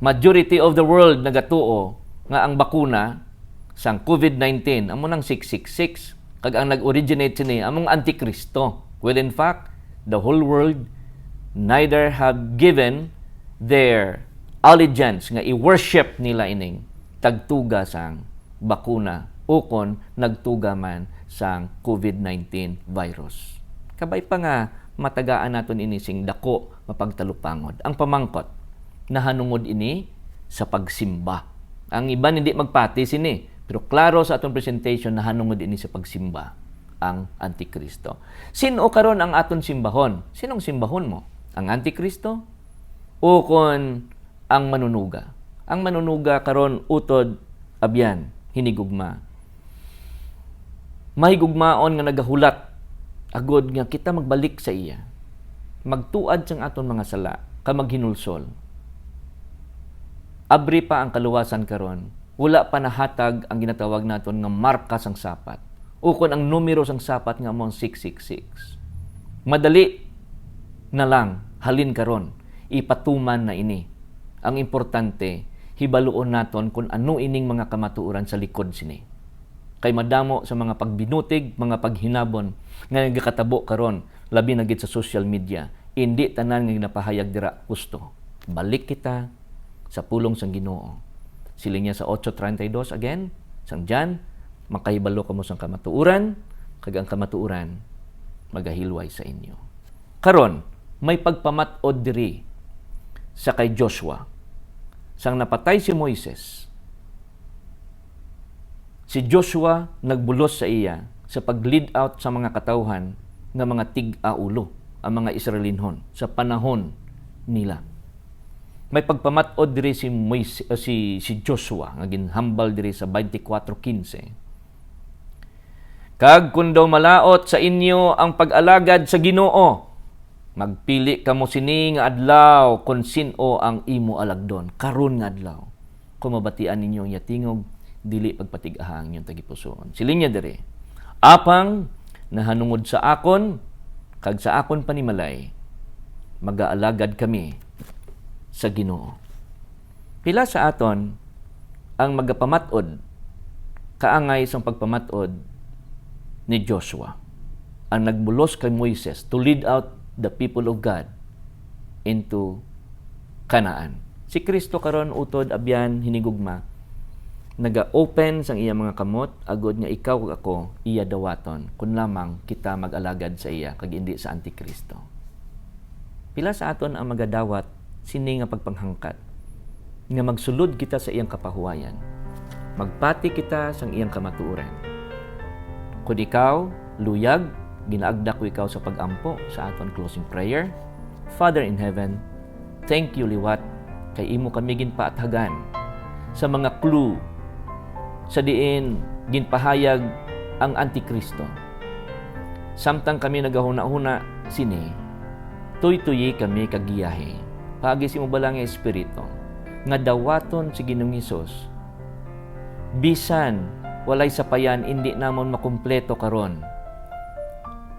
majority of the world nagatuo nga ang bakuna sang COVID-19 amo nang 666 kag ang nag-originate sini among Antikristo. Well, in fact, the whole world neither have given their allegiance nga i-worship nila ining tagtuga sang bakuna ukon nagtuga man sang COVID-19 virus. Kabay pa nga matagaan naton ini sing dako mapagtalupangod. Ang pamangkot nahanungod ini sa pagsimba. Ang iba hindi magpati sini, pero klaro sa aton presentation nahanungod ini sa pagsimba ang Antikristo. Sino karon ang aton simbahon? Sinong simbahon mo? Ang Antikristo o kon ang manunuga? Ang manunuga karon utod abyan hinigugma. Mahigugmaon nga nagahulat agod nga kita magbalik sa iya. Magtuad sang aton mga sala ka maghinulsol. Abri pa ang kaluwasan karon. Wala pa nahatag ang ginatawag naton nga marka sang sapat. Ukon ang numero sang sapat nga among 666. Madali na lang halin karon ipatuman na ini. Ang importante hibaluon naton kung ano ining mga kamatuoran sa likod sini. Kay madamo sa mga pagbinutig, mga paghinabon nga nagakatabo karon labi na gid sa social media. Indi tanan nga ginapahayag dira gusto. Balik kita sa pulong sang Ginoo. Siling niya sa 8:32 again, sang Jan, makahibalo kamo sang kamatuoran, kag ang kamatuoran magahilway sa inyo. Karon, may pagpamat-od diri sa kay Joshua. Sang napatay si Moises, si Joshua nagbulos sa iya sa pag-lead out sa mga katawhan ng mga tig-aulo, ang mga Israelinhon, sa panahon nila. May pagpamat-od diri si Joshua, nga ginhambal diri sa 24:15. Kag kung daw malaot sa inyo ang pag-alagad sa Ginoo, magpili kamo sini nga adlaw kung sino ang imo alagdon. Karon nga adlaw, kung mabatian ninyo ang yatingog, dili pagpatig-ahang yung tagipusoon. Siling niya diri, apang nahanungod sa akon, kag sa akon panimalay, mag-aalagad kami sa Ginoo. Pila sa aton ang magapamatod, kaangay sa pagpamatod ni Joshua, ang nagbulos kay Moises to lead out the people of God into Canaan. Si Kristo karon utod abyan hinigugma, naga-open sang iya mga kamot agod nga ikaw ug ako iya dawaton kun lamang kita mag-alagad sa iya kag indi sa Antikristo. Pila sa aton ang magadawat sini nga pagpanghangkat nga magsulod kita sa iyang kapahuwayan, magpati kita sang iyang kamatuoran. Kung ikaw luyag, ginaagda ko ikaw sa pag-ampo sa aton closing prayer. Father in heaven, thank you liwat kay imo kami ginpaathagan sa mga clue sa diin ginpahayag ang Antikristo. Samtang kami nagahuna-huna sini, tuy-tuyi kami kagiyahe. Pagi si mo balang nga espiritu nga dawaton si Ginoong Hesus. Bisan walay sapayan indi namon makumpleto karon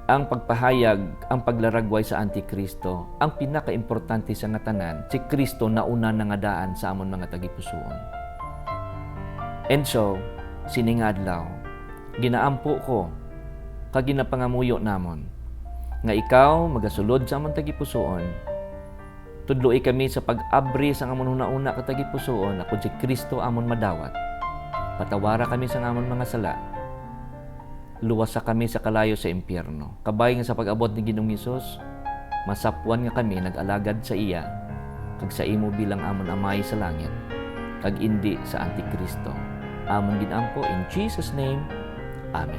ang pagpahayag, ang paglaragway sa Antikristo. Ang pinaka-importante sa ngatanan, si Kristo nauna na nga daan sa amon mga tagipusoon. And so, sining adlaw, ginaampo ko, kag ginapangamuyo namon, nga ikaw magasulod sa amon tagipusoon, tudloi kami sa pag-abri sa amon una-una ka tagipusoon, ako si Kristo amon madawat. Patawara kami sa amon mga sala, luwasa kami sa kalayo sa impyerno. Kabay nga sa pag-abot ni Ginoong Hesus, masapwan nga kami nag-alagad sa iya, kag sa imo bilang amon amay sa langit, kag indi sa Antikristo. Amon ginampo in Jesus' name. Amen.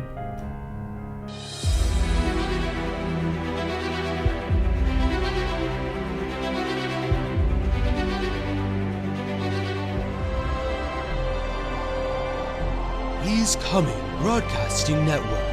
He's Coming Broadcasting Network.